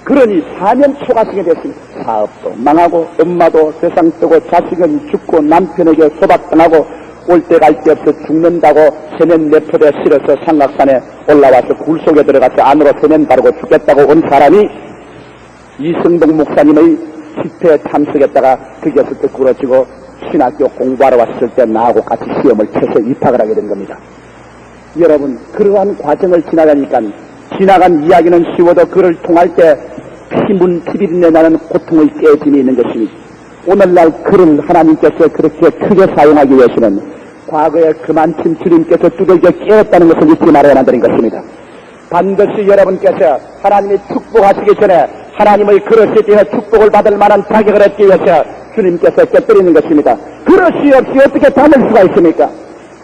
S2: 그러니 4년 초가시게 됐습니다. 사업도 망하고 엄마도 세상 뜨고 자식은 죽고 남편에게 소박당하고 올 때 갈 데 없어 죽는다고 세면 내포대 실어서 삼각산에 올라와서 굴 속에 들어가서 안으로 세면 바르고 죽겠다고 온 사람이 이승동 목사님의 집회에 참석했다가 거기에서 또 부러지고 신학교 공부하러 왔을 때 나하고 같이 시험을 쳐서 입학을 하게 된 겁니다. 여러분 그러한 과정을 지나가니까 지나간 이야기는 쉬워도 그를 통할 때 피문 피비린내 나는 고통의 깨짐이 있는 것입니다. 오늘날 그를 하나님께서 그렇게 크게 사용하기 위해서는 과거에 그만큼 주님께서 두들겨 깨웠다는 것을 잊지 말아야 한다는 것입니다. 반드시 여러분께서 하나님이 축복하시기 전에 하나님의 그릇에 대해 축복을 받을 만한 자격을 얻기 위해서 주님께서 깨뜨리는 것입니다. 그릇이 없이 어떻게 담을 수가 있습니까?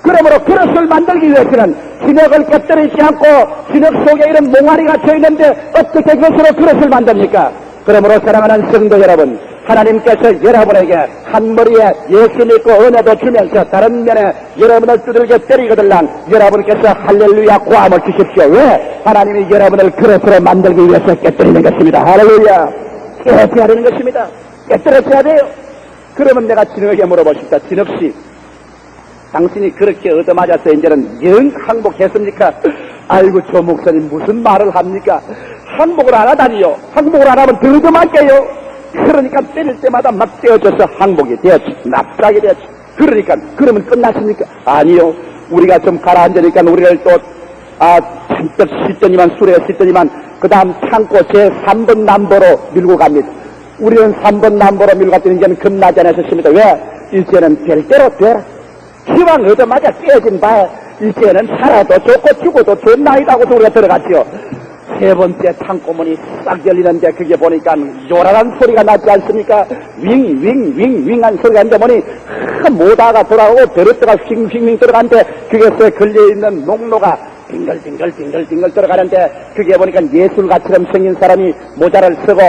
S2: 그러므로 그릇을 만들기 위해서는 진흙을 깨뜨리지 않고 진흙 속에 이런 몽알이 갇혀 있는데 어떻게 그것으로 그릇을 만듭니까? 그러므로 사랑하는 성도 여러분, 하나님께서 여러분에게 한 머리에 예수 믿고 은혜도 주면서 다른 면에 여러분을 두들겨 때리거들랑 여러분께서 할렐루야 고함을 주십시오. 왜? 하나님이 여러분을 그릇으로 만들기 위해서 깨뜨리는 것입니다. 할렐루야. 깨뜨려야 되는 것입니다. 깨뜨려야 돼요. 그러면 내가 진흙에게 물어보십시다. 진흙씨, 당신이 그렇게 얻어맞아서 이제는 영 항복했습니까? 아이고 저 목사님 무슨 말을 합니까? 항복을 안 하다니요. 항복을 안 하면 더 얻어맞게요. 그러니까 때릴 때마다 막 떼어져서 항복이 되었지. 납작하게 되었지. 그러니까 그러면 끝났습니까? 아니요. 우리가 좀 가라앉으니까 우리를 또 잔뜩 씻더니만 술에 씻더니만 그 다음 창고 제3번 남보로 밀고 갑니다. 우리는 3번 남보로 밀고 갔더니 이제는 겁나지 않으셨습니다. 왜? 이제는 될 대로 되라. 기왕 얻어맞아 깨진 바에 이제는 살아도 좋고 죽어도 좋은 나이다 하고서 우리가 들어갔지요. 세 번째 창고문이 싹 열리는데 그게 보니까 요란한 소리가 나지 않습니까? 윙윙윙윙한 소리가 있는데 보니 모다가 돌아오고 베르트가 휙휙 들어가는데 그게서 걸려있는 농로가 빙글빙글 들어가는데 그게 보니까 예술가처럼 생긴 사람이 모자를 쓰고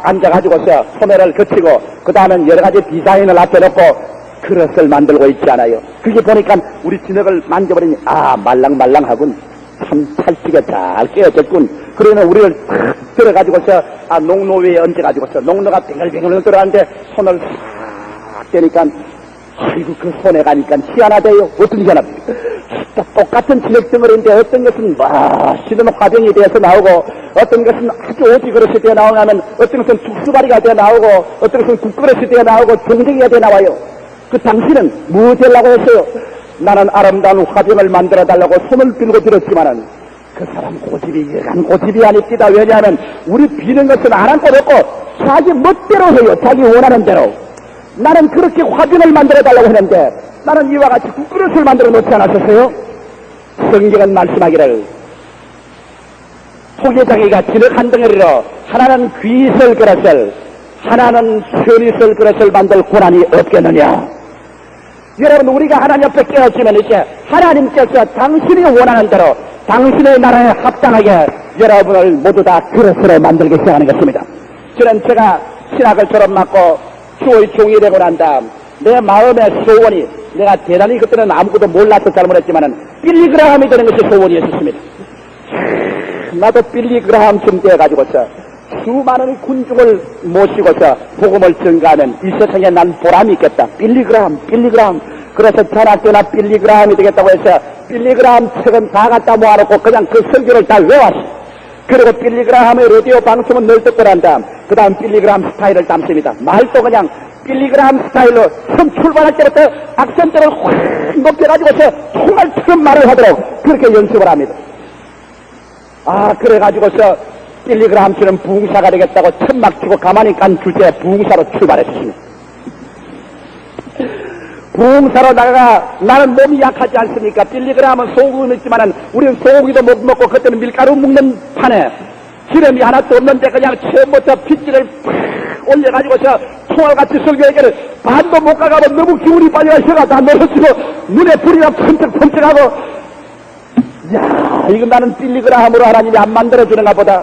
S2: 앉아가지고서 소매를 거치고 그 다음엔 여러가지 디자인을 앞에 놓고 그릇을 만들고 있지 않아요. 그게 보니까 우리 진흙을 만져버리니 말랑말랑하군. 참 찰지게 잘 깨어졌군. 그러면 우리를 탁 들어가지고서 농로 위에 얹어가지고서 농로가 빙글빙글 들어가는데 손을 싹 대니까 아이고 그 손에 가니까 희한하대요. 어떤 희한합니까? 똑같은 진흙 덩어리인데 어떤 것은 맛있는 화병이 되어서 나오고 어떤 것은 아주 오지 그릇이 되어 나오면 어떤 것은 죽수바리가 되어 나오고 어떤 것은 국그릇이 되어 나오고 종쟁이가 되어 나와요. 그 당신은 뭐 되려고 했어요? 나는 아름다운 화병을 만들어달라고 손을 빌고 들었지만은 그 사람 고집이 여간 고집이 아닙니다. 왜냐하면 우리 비는 것은 안 한 것 없고 자기 멋대로 해요. 자기 원하는 대로. 나는 그렇게 화병을 만들어달라고 했는데 나는 이와 같이 국그릇을 만들어 놓지 않았었어요? 성경은 말씀하기를 토기장이가 진흙 한 덩어리로 하나는 귀설 그릇을 하나는 편이설 그릇을 만들 고난이 없겠느냐. 여러분 우리가 하나님 앞에 깨어지면 이제 하나님께서 당신이 원하는 대로 당신의 나라에 합당하게 여러분을 모두 다 그릇으로 만들기 시작하는 것입니다. 저는 제가 신학을 졸업받고 주의 종이 되고 난 다음 내 마음의 소원이, 내가 대단히 그때는 아무것도 몰라서 잘못했지만은 빌리그라함이 되는 것이 소원이었습니다. 나도 빌리그라함쯤 되어가지고서 수많은 군중을 모시고서 복음을 전가하는 이 세상에 난 보람이 있겠다. 빌리그라함. 그래서 전학교나 빌리그라함이 되겠다고 해서 빌리그라함 책은 다 갖다 모아놓고 그냥 그 설교를 다 외웠어. 그리고 빌리그라함의 라디오 방송은 늘 듣고 난 다음 그 다음 빌리그라함 스타일을 담습니다. 말도 그냥 빌리그라함 스타일로 처음 출발할 때부터 악센트를 확 높여가지고서 총알처럼 말을 하도록 그렇게 연습을 합니다. 그래가지고서 빌리그라함 씨는 부흥사가 되겠다고 천막 치고 가만히 간 주제에 부흥사로 출발했습니다. 부흥사로 나가가 나는 몸이 약하지 않습니까? 빌리그라함은 소고기는 있지만은 우리는 소고기도 못 먹고 그때는 밀가루 먹는 판에 기름이 하나도 없는데 그냥 처음부터 핏줄을 팍 올려가지고서 총알같이 설교에게를 반도 못 가가면 너무 기운이 빨리가 혀가 다 늘어지고 눈에 불이가 펀쩍펀쩍하고 야, 이거 나는 빌리그라함으로 하나님이 안 만들어주는가 보다.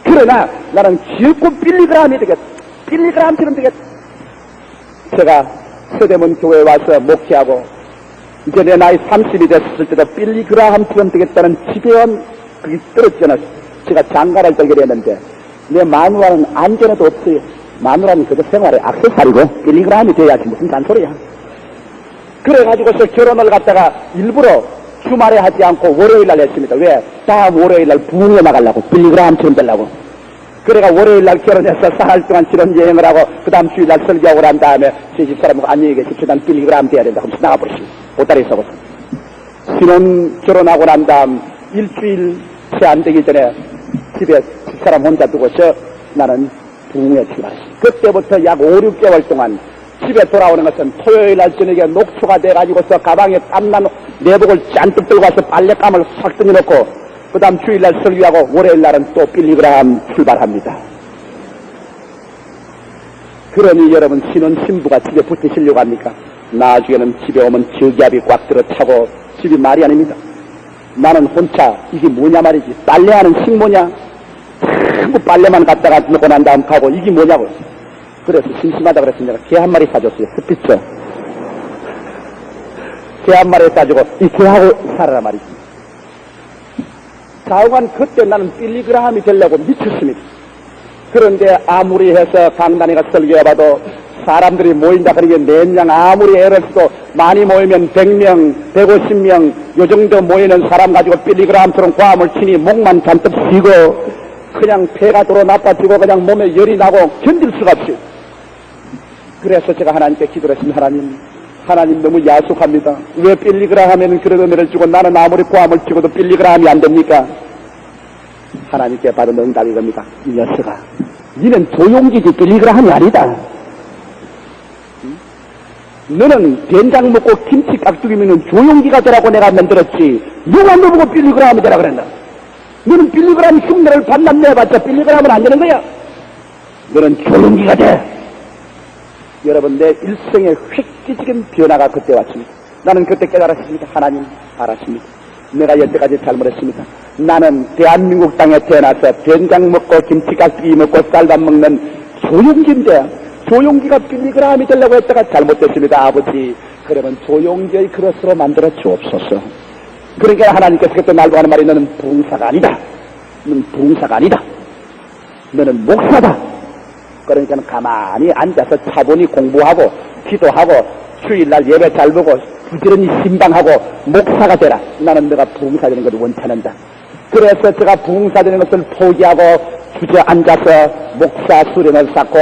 S2: 그러나 나는 기어코 빌리그라함이 되겠다. 빌리그라함처럼 되겠다. 제가 서대문 교회에 와서 목회하고 이제 내 나이 30이 됐을 때도 빌리그라함처럼 되겠다는 지배한 그게 떨어지잖아. 제가 장가를 들게 됐는데 내 마누라는 안전에도 없어요. 마누라는 그저 생활에 액세서리고 빌리그라함이 돼야지 무슨 잔소리야. 그래가지고서 결혼을 갖다가 일부러 주말에 하지 않고 월요일날 했습니다. 왜? 다음 월요일날 부흥에 나가려고 빌리그라함처럼 되려고. 그래가 월요일날 결혼해서 사흘 동안 실험여행을 하고 그 다음 주일날 설교하고 난 다음에 제 집사람하고 안녕히 계십시오. 난 빌리그라함 돼야 된다. 하면서 나가버렸습니다. 보따리 서고서. 신혼 결혼하고 난 다음 일주일 채 안 되기 전에 집에 집사람 혼자 두고서 나는 부흥에 출발했습니다. 그때부터 약 5, 6개월 동안 집에 돌아오는 것은 토요일날 저녁에 녹초가 돼가지고서 가방에 땀난 내복을 잔뜩 들고 와서 빨랫감을 싹 뜯어놓고 그 다음 주일날 설교하고 월요일날은 또 빌리그라함 출발합니다. 그러니 여러분 신혼 신부가 집에 붙으시려고 합니까? 나중에는 집에 오면 저기압이 꽉 들어차고 집이 말이 아닙니다. 나는 혼자 이게 뭐냐 말이지. 빨래하는 식모냐? 전부 빨래만 갖다가 넣고 난 다음 가고 이게 뭐냐고. 그래서 심심하다 그랬으니까 개 한 마리 사줬어요. 스피처. 개 한 마리 사주고 이 개하고 살아라 말이지. 좌우간 그때 나는 빌리그라함이 되려고 미쳤습니다. 그런데 아무리 해서 강단에 가서 설교해봐도 사람들이 모인다 그러게 내냥 아무리 애를 써도 많이 모이면 100명, 150명 요 정도 모이는 사람 가지고 빌리그라함처럼 과음을 치니 목만 잔뜩 쉬고 그냥 폐가 도로 나빠지고 그냥 몸에 열이 나고 견딜 수가 없어요. 그래서 제가 하나님께 기도했습니다. 하나님 너무 야속합니다. 왜 빌리그라함에는 그런 은혜를 주고 나는 아무리 고함을 치고도 빌리그라함이 안 됩니까? 하나님께 받은 응답이 겁니다. 이 녀석아, 니는 조용기지 빌리그라함이 아니다. 너는 된장 먹고 김치 깍두기 먹는 조용기가 되라고 내가 만들었지 누가 너 보고 빌리그라함이 되라 그랬나? 너는 빌리그라함 흉내를 반납 내봤자 빌리그라함은 안 되는 거야. 너는 조용기가 돼. 여러분 내 일생의 획기적인 변화가 그때 왔습니다. 나는 그때 깨달았습니다. 하나님 알았습니다. 내가 여태까지 잘못했습니다. 나는 대한민국 땅에 태어나서 된장 먹고 김치깍두기 먹고 쌀밥 먹는 조용기인데 조용기가 빌리그라함이 되려고 했다가 잘못됐습니다. 아버지 그러면 조용기의 그릇으로 만들어 주옵소서. 그러니까 하나님께서 그때 날 보는 말이 너는 부흥사가 아니다. 너는 부흥사가 아니다. 너는 목사다. 그러니까 가만히 앉아서 차분히 공부하고 기도하고 주일날 예배 잘 보고 부지런히 신방하고 목사가 되라. 나는 너가 부흥사 되는 것을 원치 않는다. 그래서 제가 부흥사 되는 것을 포기하고 주저앉아서 목사 수련을 쌓고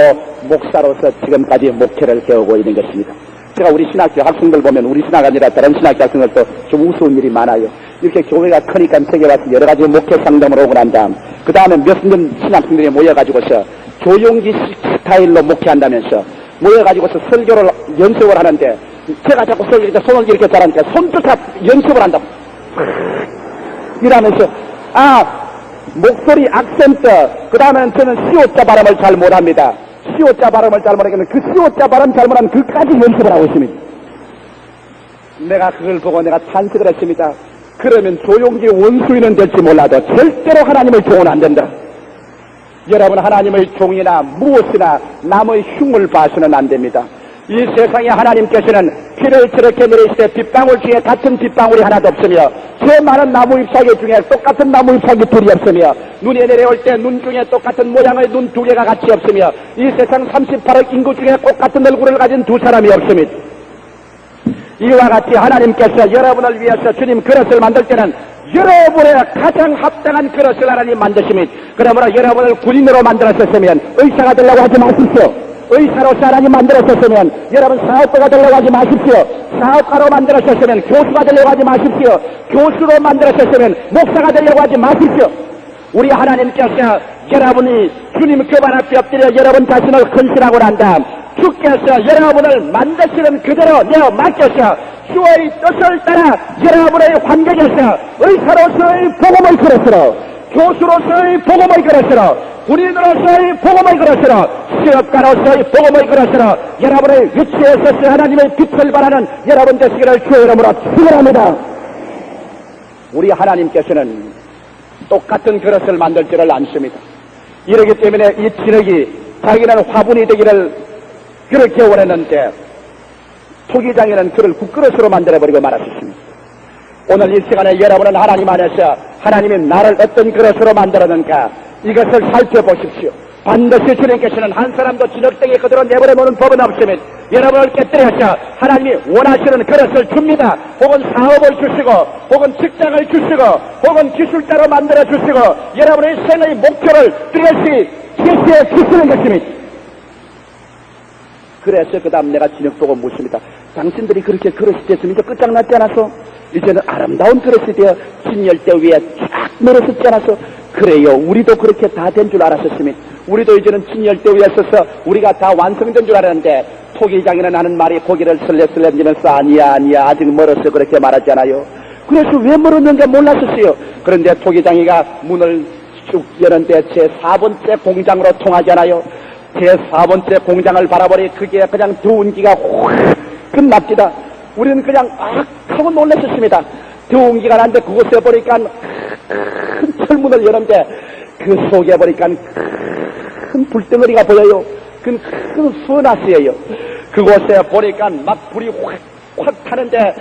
S2: 목사로서 지금까지 목회를 해오고 있는 것입니다. 제가 우리 신학교 학생들 보면 우리 신학 아니라 다른 신학교 학생들도 좀 우스운 일이 많아요. 이렇게 교회가 크니까 세계 와서 여러 가지 목회 상담을 오고 난 다음 그 다음에 몇 년 신학생들이 모여가지고서 조용기 스타일로 목회한다면서 모여가지고서 설교를 연습을 하는데 제가 자꾸 설교할 때 손을 이렇게 잘하니까 손조차 연습을 한다고 이러면서 목소리 악센트 그 다음에 저는 시오자 발음을 잘 못합니다. 시오자 발음을 잘 못하겠는데 그 시오자 발음 잘 못하는 그까지 연습을 하고 있습니다. 내가 그걸 보고 내가 탄식을 했습니다. 그러면 조용히 원수인은 될지 몰라도 절대로 하나님의 종은 안 된다. 여러분, 하나님의 종이나 무엇이나 남의 흉을 봐서는 안 됩니다. 이 세상에 하나님께서는 피를 저렇게 내리시되 빗방울 중에 같은 빗방울이 하나도 없으며 저 많은 나무 잎사귀 중에 똑같은 나무 잎사귀 둘이 없으며 눈이 내려올 때 눈 중에 똑같은 모양의 눈 두 개가 같이 없으며 이 세상 38억 인구 중에 똑같은 얼굴을 가진 두 사람이 없습니다. 이와 같이 하나님께서 여러분을 위해서 주님 그릇을 만들 때는 여러분의 가장 합당한 그릇을 하나님 만드시면, 그러므로 여러분을 군인으로 만들었었으면 의사가 되려고 하지 마십시오. 의사로서 하나님 만들었었으면 여러분 사업가가 되려고 하지 마십시오. 사업가로 만들었었으면 교수가 되려고 하지 마십시오. 교수로 만들었었으면 목사가 되려고 하지 마십시오. 우리 하나님께서 여러분이 주님 그발 앞에 엎드려 여러분 자신을 헌신하고 난 다음 주께서 여러분을 만드시는 그대로 내어 맡겨서 주의 뜻을 따라 여러분의 환경에서 의사로서의 복음의 그릇으로, 교수로서의 복음의 그릇으로, 군인으로서의 복음의 그릇으로, 시업가로서의 복음의 그릇으로 여러분의 위치에 서서 하나님의 빛을 발하는 여러분 되시기를 주의 이름으로 축원합니다. 우리 하나님께서는 똑같은 그릇을 만들 줄을 않습니다. 이러기 때문에 이 진흙이 자기는 화분이 되기를 그렇게 원했는데 토기장에는 그를 국그릇으로 만들어버리고 말았습니다. 오늘 이 시간에 여러분은 하나님 안에서 하나님이 나를 어떤 그릇으로 만들었는가 이것을 살펴보십시오. 반드시 주님께서는 한 사람도 진흙덩이에 그대로 내버려놓는 법은 없으면 여러분을 깨뜨려서 하나님이 원하시는 그릇을 줍니다. 혹은 사업을 주시고 혹은 직장을 주시고 혹은 기술자로 만들어 주시고 여러분의 생의 목표를 뚜렷이 제시해 주시는 것입니다. 그래서 그 다음 내가 진흙 보고 묻습니다. 당신들이 그렇게 그릇이 됐으면 이제 끝장났지 않아서? 이제는 아름다운 그릇이 되어 진열대 위에 쫙 내려섰지 않아서? 그래요. 우리도 그렇게 다 된 줄 알았었으면 우리도 이제는 진열대 위에 서서 우리가 다 완성된 줄 알았는데 토기장이는 하는 말이 고개를 슬레슬레지면서 아니야 아직 멀었어 그렇게 말하잖아요. 그래서 왜 멀었는가 몰랐었어요. 그런데 토기장이가 문을 쭉 여는데 제4번째 공장으로 통하잖아요. 제4번째 공장을 바라보니 그게 그냥 더운 기가 확 끝납니다. 우리는 그냥 하고 놀랐었습니다. 더운 기가 나는데 그곳에 보니까 큰 철문을 여는데 그 속에 보니까 큰 불덩어리가 보여요. 큰 서나스예요. 그곳에 보니까 막 불이 확 타는데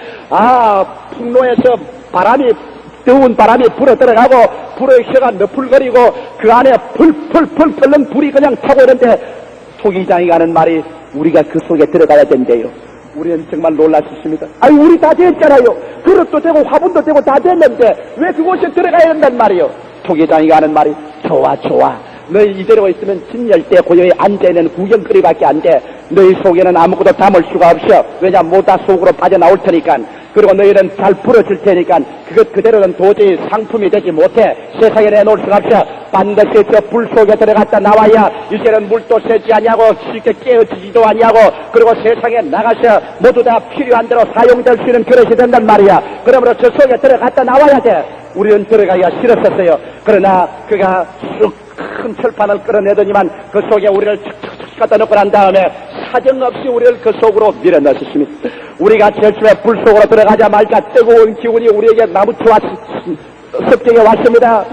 S2: 풍로에서 바람이 뜨거운 바람이 불어 들어가고 불의 혀가 너풀거리고 그 안에 펄펄 끓는 불이 그냥 타고 있는데 토기장이 가는 말이 우리가 그 속에 들어가야 된대요. 우리는 정말 놀랐습니다. 우리 다 됐잖아요. 그릇도 되고 화분도 되고 다 됐는데 왜 그곳에 들어가야 된단 말이요. 토기장이 가는 말이 좋아 너희 이대로 있으면 진열대 고요히 앉아있는 구경거리밖에 안 돼. 너희 속에는 아무것도 담을 수가 없어. 왜냐 모다 속으로 빠져나올 테니까. 그리고 너희는 잘 부러질 테니까 그것 그대로는 도저히 상품이 되지 못해. 세상에 내놓을 수가 없어. 반드시 저 불 속에 들어갔다 나와야 이제는 물도 새지 아니하고 쉽게 깨어지지도 아니하고 그리고 세상에 나가서 모두 다 필요한 대로 사용될 수 있는 그릇이 된단 말이야. 그러므로 저 속에 들어갔다 나와야 돼. 우리는 들어가기가 싫었었어요. 그러나 그가 쑥 큰 철판을 끌어내더니만 그 속에 우리를 척척척 갖다 놓고 난 다음에 사정없이 우리를 그 속으로 밀어넣으셨습니다. 우리가 제일 처음에 불 속으로 들어가자마자 뜨거운 기운이 우리에게 나무쳐와 습격해 왔습니다.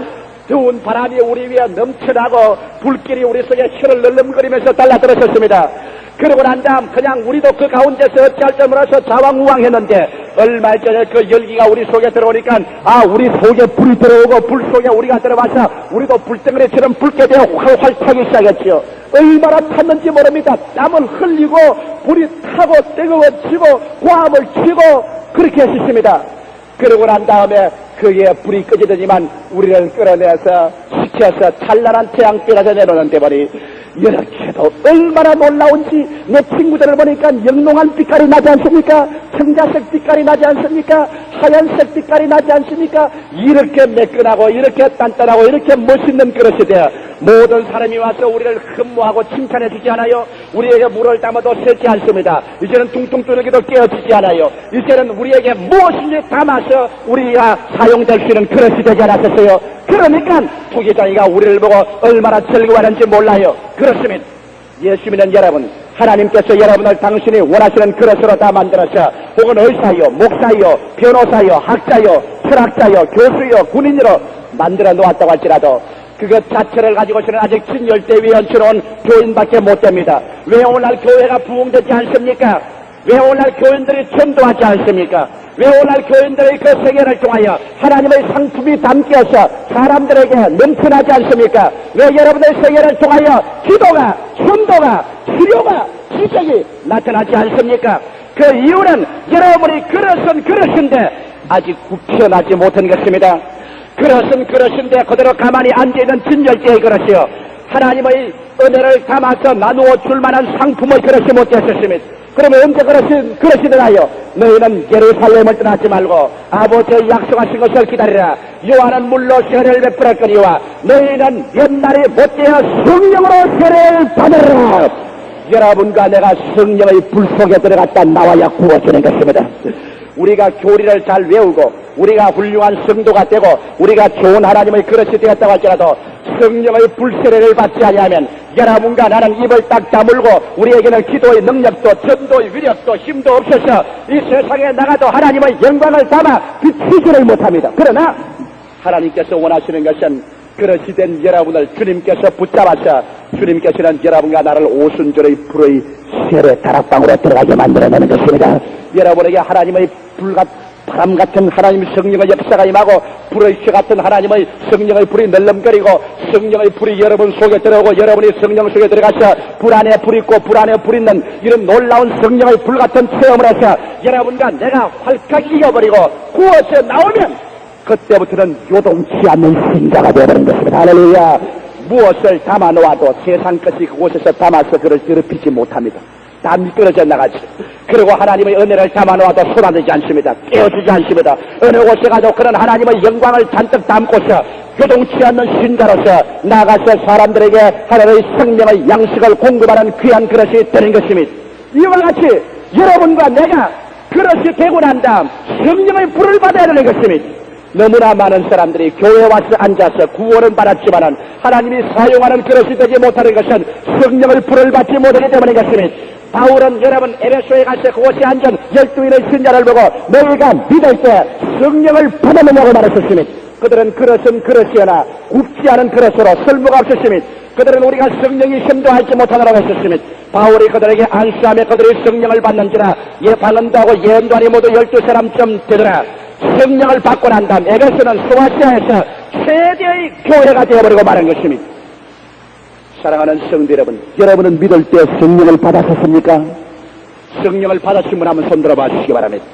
S2: 더운 바람이 우리 위에 넘쳐나고 불길이 우리 속에 혀를 널름거리면서 달라들었었습니다. 그러고 난 다음 그냥 우리도 그 가운데서 어찌할 줄 몰라서 자왕우왕했는데 얼마 전에 그 열기가 우리 속에 들어오니까 우리 속에 불이 들어오고 불 속에 우리가 들어와서 우리도 불덩어리처럼 붉게 되어 활활 타기 시작했지요. 얼마나 탔는지 모릅니다. 땀을 흘리고 불이 타고 뜨거워지고 고함을 치고 그렇게 했습니다. 그러고 난 다음에 그의 불이 꺼지더니만 우리를 끌어내서 시켜서 찬란한 태양빛에서 내놓는데 보니 이렇게도 얼마나 놀라운지 내 친구들을 보니까 영롱한 빛깔이 나지 않습니까? 청자색 빛깔이 나지 않습니까? 하얀색 빛깔이 나지 않습니까? 이렇게 매끈하고 이렇게 단단하고 이렇게 멋있는 그릇이 되어 모든 사람이 와서 우리를 흠모하고 칭찬해 주지 않아요? 우리에게 물을 담아도 새지 않습니다. 이제는 둥둥 뜨르기도 깨어지지 않아요. 이제는 우리에게 무엇인지 담아서 우리가 사용될 수 있는 그릇이 되지 않았었어요. 그러니까 토기장이가 우리를 보고 얼마나 즐거워하는지 몰라요. 그렇습니다. 예수 믿는 여러분, 하나님께서 여러분을 당신이 원하시는 그릇으로 다 만들어서 혹은 의사요, 목사요, 변호사요, 학자요, 철학자여 교수여 군인으로 만들어 놓았다고 할지라도 그것 자체를 가지고서는 아직 진열대 위원처럼 교인밖에 못 됩니다. 왜 오늘날 교회가 부흥되지 않습니까? 왜 오늘날 교인들이 전도하지 않습니까? 왜 오늘날 교인들의 그 세계를 통하여 하나님의 상품이 담겨서 사람들에게 넘쳐나지 않습니까? 왜 여러분의 세계를 통하여 기도가, 전도가, 치료가, 기적이 나타나지 않습니까? 그 이유는 여러분이 그릇은 그릇인데 아직 굽혀나지 못한 것입니다. 그릇은 그릇인데 그대로 가만히 앉아있는 진열대의 그릇이요, 하나님의 은혜를 담아서 나누어 줄 만한 상품의 그릇이 못 되셨습니다. 그러면 언제 그릇이 되나요? 너희는 예루살렘을 떠나지 말고 아버지의 약속하신 것을 기다리라. 요한은 물로 세례를 베풀을 거니와 너희는 옛날이 못되어 성령으로 세례를 받으라. 여러분과 내가 성령의 불 속에 들어갔다 나와야 구워지는 것입니다. 우리가 교리를 잘 외우고 우리가 훌륭한 성도가 되고 우리가 좋은 하나님의 그릇이 되었다고 할지라도 성령의 불세례를 받지 아니하면 여러분과 나는 입을 딱 다물고 우리에게는 기도의 능력도 전도의 위력도 힘도 없어서 이 세상에 나가도 하나님의 영광을 담아 비치지를 못합니다. 그러나 하나님께서 원하시는 것은 그릇이 된 여러분을 주님께서 붙잡아서 주님께서는 여러분과 나를 오순절의 불의 세례 다락방으로 들어가게 만들어내는 것입니다. 여러분에게 하나님의 바람 같은 하나님 성령의 역사가 임하고 불의 쇠 같은 하나님의 성령의 불이 널름거리고 성령의 불이 여러분 속에 들어오고 여러분이 성령 속에 들어가서 불 안에 불 있고 불 안에 불 있는 이런 놀라운 성령의 불 같은 체험을 해서 여러분과 내가 활짝 이겨버리고 구워져 나오면 그때부터는 요동치 않는 신자가 되어버린 것입니다. 할렐루야. 무엇을 담아놓아도 세상 것이 그곳에서 담아서 그를 더럽히지 못합니다. 다 미끄러져 나가지. 그리고 하나님의 은혜를 담아놓아도 쏟아지지 않습니다. 깨어지지 않습니다. 어느 곳에 가도 그런 하나님의 영광을 잔뜩 담고서 요동치 않는 신자로서 나가서 사람들에게 하나님의 생명의 양식을 공급하는 귀한 그릇이 되는 것입니다. 이와 같이 여러분과 내가 그릇이 되고 난 다음 성령의 불을 받아야 되는 것입니다. 너무나 많은 사람들이 교회에 와서 앉아서 구원은 받았지만은 하나님이 사용하는 그릇이 되지 못하는 것은 성령의 불을 받지 못하기 때문인 것입니다. 바울은 여러분 에베소에 가서 그곳에 앉은 12인의 신자를 보고 너희가 믿을 때 성령을 받았느냐고 말했었습니다. 그들은 그릇은 그릇이나 굽지 않은 그릇으로 쓸모가 없었습니다. 그들은 우리가 성령이 힘도하지 못하느라고 했었습니다. 바울이 그들에게 안수하며 그들이 성령을 받는지라 방언도 하고 예언도 하니 모두 12사람쯤 되더라. 성령을 받고 난 다음 에베소는 소아시아에서 최대의 교회가 되어버리고 마는 것입니다. 사랑하는 성도 여러분, 여러분은 믿을 때 성령을 받았었습니까? 성령을 받았으면 한번 손들어 봐 주시기 바랍니다.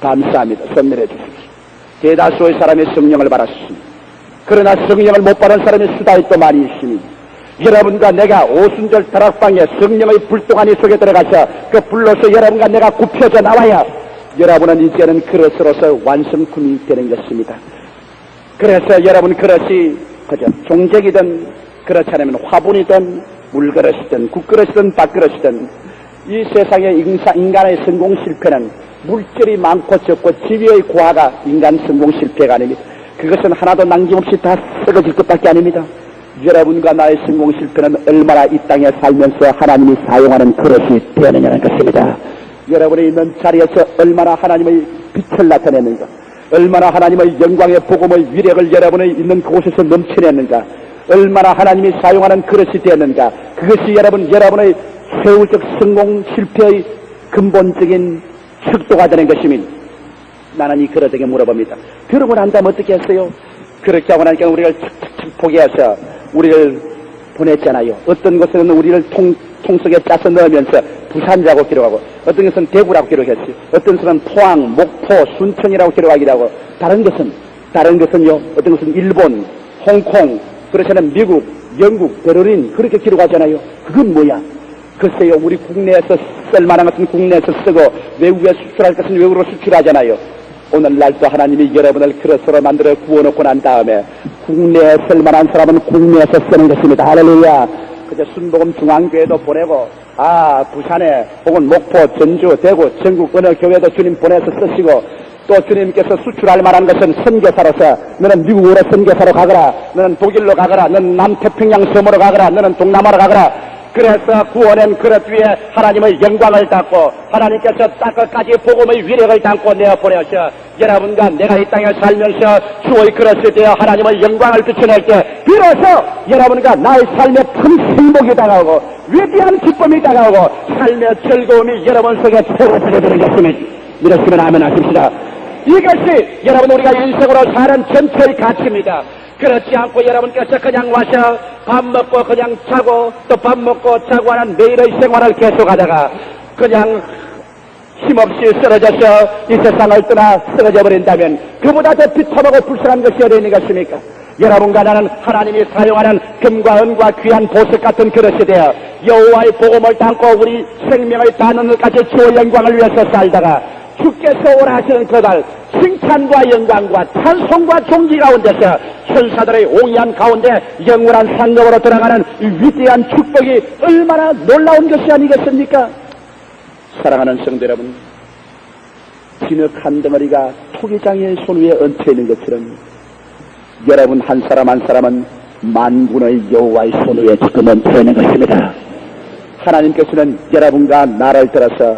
S2: 감사합니다. 손내려 주십시오. 대다수의 사람이 성령을 받았습니다. 그러나 성령을 못 받은 사람이 수다에 또 많이 있습니다. 여러분과 내가 오순절 다락방에 성령의 불동안이 속에 들어가서 그 불로서 여러분과 내가 굽혀져 나와야 여러분은 이제는 그릇으로서 완성품이 되는 것입니다. 그래서 여러분 그릇이 그저 종적이든 그렇지 않으면 화분이든 물그릇이든 국그릇이든 밥그릇이든 이 세상의 인간의 성공 실패는 물질이 많고 적고 지위의 고하가 인간 성공 실패가 아닙니다. 그것은 하나도 남김없이 다 썩어질 것밖에 아닙니다. 여러분과 나의 성공 실패는 얼마나 이 땅에 살면서 하나님이 사용하는 그릇이 되느냐는 것입니다. 여러분이 있는 자리에서 얼마나 하나님의 빛을 나타내는가, 얼마나 하나님의 영광의 복음의 위력을 여러분이 있는 그곳에서 넘쳐내는가, 얼마나 하나님이 사용하는 그릇이 되었는가, 그것이 여러분의 세월적 성공 실패의 근본적인 척도가 되는 것입니다. 나는 이 그릇에게 물어봅니다. 그러고 난 다음 어떻게 했어요? 그렇게 하고 나니까 우리를 착착착 포기해서 우리를 보냈잖아요. 어떤 것은 우리를 통속에 짜서 넣으면서 부산이라고 기록하고, 어떤 것은 대구라고 기록했어요. 어떤 것은 포항, 목포, 순천이라고 기록하기도 하고, 다른 것은요, 어떤 것은 일본, 홍콩, 그렇잖아요. 미국, 영국, 베를린, 그렇게 기록하잖아요. 그건 뭐야? 글쎄요, 우리 국내에서 쓸만한 것은 국내에서 쓰고, 외국에 수출할 것은 외국으로 수출하잖아요. 오늘날도 하나님이 여러분을 그릇으로 만들어 구워놓고 난 다음에 국내에 쓸만한 사람은 국내에서 쓰는 것입니다. 할렐루야. 그저 순복음 중앙교회도 보내고, 부산에 혹은 목포, 전주, 대구, 전국 어느 교회도 주님 보내서 쓰시고, 또 주님께서 수출할 만한 것은 선교사로서 너는 미국으로 선교사로 가거라, 너는 독일로 가거라, 너는 남태평양 섬으로 가거라, 너는 동남아로 가거라. 그래서 구원한 그릇 위에 하나님의 영광을 담고 하나님께서 땅끝까지 복음의 위력을 담고 내어보내셔 여러분과 내가 이 땅에 살면서 주의 그릇이 되어 하나님의 영광을 비춰낼 때 비로소 여러분과 나의 삶에 큰 행복이 다가오고 위대한 기쁨이 다가오고 삶의 즐거움이 여러분 속에 새로워지게 되는 것입니다. 이러시면 아멘 하십시다. 이것이 여러분 우리가 인생으로 사는 전체의 가치입니다. 그렇지 않고 여러분께서 그냥 와서 밥 먹고 그냥 자고 또 밥 먹고 자고 하는 매일의 생활을 계속하다가 그냥 힘없이 쓰러져서 이 세상을 떠나 쓰러져 버린다면 그보다 더 비참하고 불쌍한 것이 어디 있는 것입니까? 여러분과 나는 하나님이 사용하는 금과 은과 귀한 보석 같은 그릇이 되어 여호와의 복음을 담고 우리 생명을 다하는 것까지 주의 영광을 위해서 살다가 주께서 원하시는 그날 칭찬과 영광과 찬송과 존귀 가운데서 천사들의 옹이한 가운데 영원한 상급으로 들어가는 이 위대한 축복이 얼마나 놀라운 것이 아니겠습니까? 사랑하는 성도 여러분, 진흙 한 덩어리가 토기장의 손 위에 얹혀 있는 것처럼 여러분 한 사람 한 사람은 만군의 여호와의 손 위에 지금 얹혀 있는 것입니다. 하나님께서는 여러분과 나를 들어서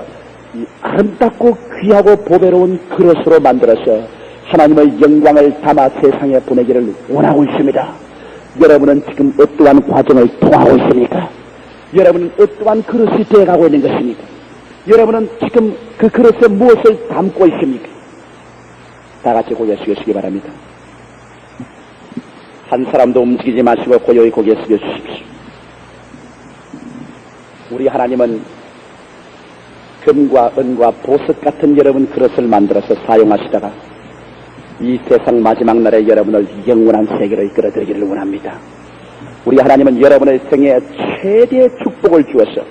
S2: 이 아름답고 귀하고 보배로운 그릇으로 만들어서 하나님의 영광을 담아 세상에 보내기를 원하고 있습니다. 여러분은 지금 어떠한 과정을 통하고 있습니까? 여러분은 어떠한 그릇이 되어가고 있는 것입니까? 여러분은 지금 그 그릇에 무엇을 담고 있습니까? 다 같이 고개 숙이시기 바랍니다. 한 사람도 움직이지 마시고 고요히 고개 숙여주십시오. 우리 하나님은 금과 은과 보석 같은 여러분 그릇을 만들어서 사용하시다가 이 세상 마지막 날에 여러분을 영원한 세계로 이끌어드리기를 원합니다. 우리 하나님은 여러분의 생에 최대의 축복을 주어서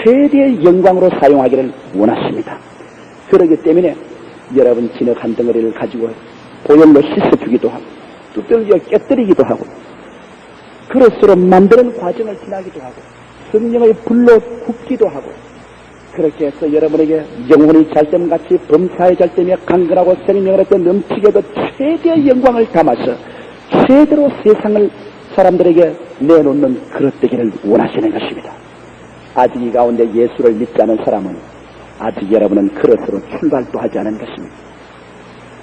S2: 최대의 영광으로 사용하기를 원하십니다. 그렇기 때문에 여러분 진흙 한 덩어리를 가지고 보혈로 씻어주기도 하고 두들겨 깨뜨리기도 하고 그릇으로 만드는 과정을 지나기도 하고 성령의 불로 굽기도 하고 그렇게 해서 여러분에게 영혼이 잘됨같이 범사의 잘됨에 강건하고 생명을 어떤 넘치게도 최대의 영광을 담아서 최대로 세상을 사람들에게 내놓는 그릇 되기를 원하시는 것입니다. 아직 이 가운데 예수를 믿지 않은 사람은 아직 여러분은 그릇으로 출발도 하지 않은 것입니다.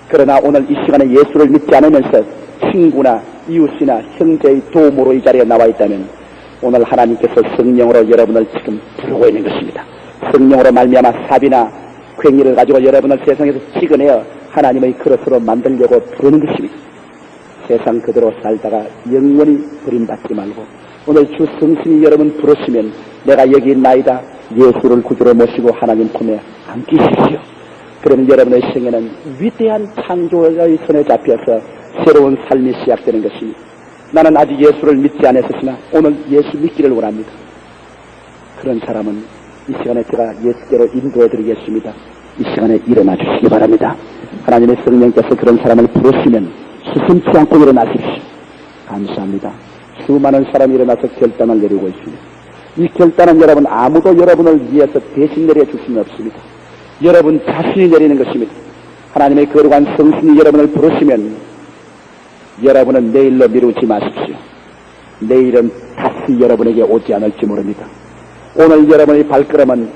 S2: 그러나 오늘 이 시간에 예수를 믿지 않으면서 친구나 이웃이나 형제의 도움으로 이 자리에 나와 있다면 오늘 하나님께서 성령으로 여러분을 지금 부르고 있는 것입니다. 성령으로 말미암아 삽이나 괭이를 가지고 여러분을 세상에서 찍어내어 하나님의 그릇으로 만들려고 부르는 것입니다. 세상 그대로 살다가 영원히 버림받지 말고 오늘 주 성신이 여러분 부르시면 내가 여기 있나이다 예수를 구주로 모시고 하나님 품에 안기십시오. 그러면 여러분의 생애는 위대한 창조의 손에 잡혀서 새로운 삶이 시작되는 것입니다. 나는 아직 예수를 믿지 않았으나 오늘 예수 믿기를 원합니다. 그런 사람은 이 시간에 제가 예수께로 인도해드리겠습니다. 이 시간에 일어나 주시기 바랍니다. 하나님의 성령께서 그런 사람을 부르시면 수심치 않고 일어나십시오. 감사합니다. 수많은 사람이 일어나서 결단을 내리고 있습니다. 이 결단은 여러분 아무도 여러분을 위해서 대신 내려줄 수는 없습니다. 여러분 자신이 내리는 것입니다. 하나님의 거룩한 성신이 여러분을 부르시면 여러분은 내일로 미루지 마십시오. 내일은 다시 여러분에게 오지 않을지 모릅니다. 오늘 여러분의 발걸음은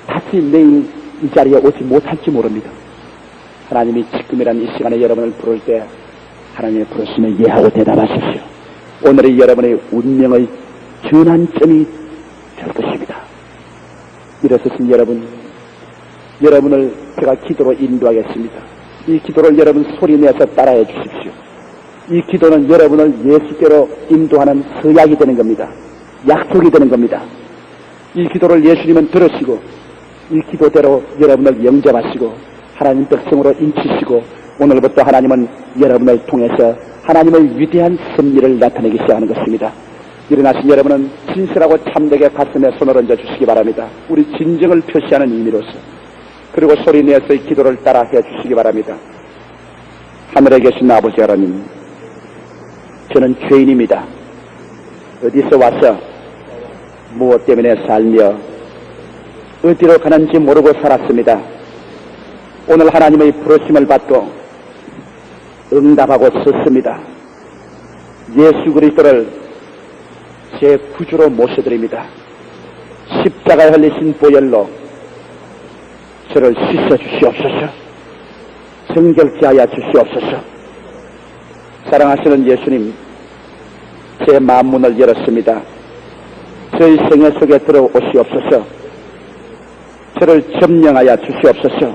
S2: 다시 내일 이 자리에 오지 못할지 모릅니다. 하나님이 지금이란 이 시간에 여러분을 부를 때 하나님의 부르심에 예하고 대답하십시오. 오늘이 여러분의 운명의 전환점이 될 것입니다. 일어서신 여러분을 제가 기도로 인도하겠습니다. 이 기도를 여러분 소리내서 따라해 주십시오. 이 기도는 여러분을 예수께로 인도하는 서약이 되는 겁니다. 약속이 되는 겁니다. 이 기도를 예수님은 들으시고 이 기도대로 여러분을 영접하시고 하나님 백성으로 인치시고 오늘부터 하나님은 여러분을 통해서 하나님의 위대한 섭리를 나타내기 시작하는 것입니다. 일어나신 여러분은 진실하고 참되게 가슴에 손을 얹어 주시기 바랍니다. 우리 진정을 표시하는 의미로서 그리고 소리내어서 이 기도를 따라 해 주시기 바랍니다. 하늘에 계신 아버지 하나님, 저는 죄인입니다. 어디서 와서 무엇 때문에 살며 어디로 가는지 모르고 살았습니다. 오늘 하나님의 부르심을 받고 응답하고 섰습니다. 예수 그리스도를 제 구주로 모셔드립니다. 십자가에 흘리신 보혈로 저를 씻어 주시옵소서. 정결케 하여 주시옵소서. 사랑하시는 예수님, 제 마음 문을 열었습니다. 저희 생애 속에 들어오시옵소서. 저를 점령하여 주시옵소서.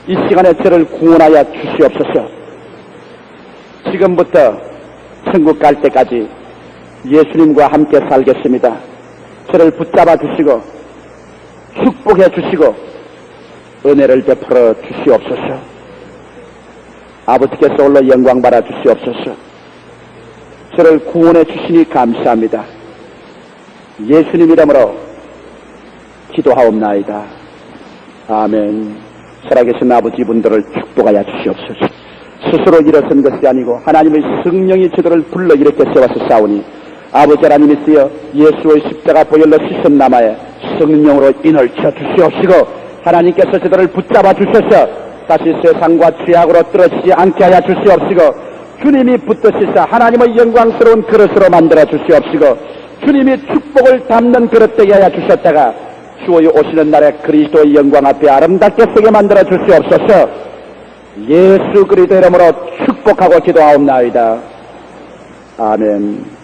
S2: 이 시간에 저를 구원하여 주시옵소서. 지금부터 천국 갈 때까지 예수님과 함께 살겠습니다. 저를 붙잡아 주시고 축복해 주시고 은혜를 베풀어 주시옵소서. 아버지께서 홀로 영광 받아 주시옵소서. 저를 구원해 주시니 감사합니다. 예수님 이름으로 기도하옵나이다. 아멘. 살아계신 아버지 분들을 축복하여 주시옵소서. 스스로 일어선 것이 아니고 하나님의 성령이 저들을 불러 이렇게 세워서 싸우니 아버지 하나님이시여 예수의 십자가 보혈로 씻은 나마에 성령으로 인을 쳐 주시옵시고 하나님께서 저들을 붙잡아 주셔서 다시 세상과 죄악으로 떨어지지 않게 하여 주시옵시고 주님이 붙드시사 하나님의 영광스러운 그릇으로 만들어 주시옵시고 주님이 축복을 담는 그릇 되게 하여 주셨다가 주의 오시는 날에 그리스도의 영광 앞에 아름답게 서게 만들어 주시옵소서. 예수 그리스도 이름으로 축복하고 기도하옵나이다. 아멘.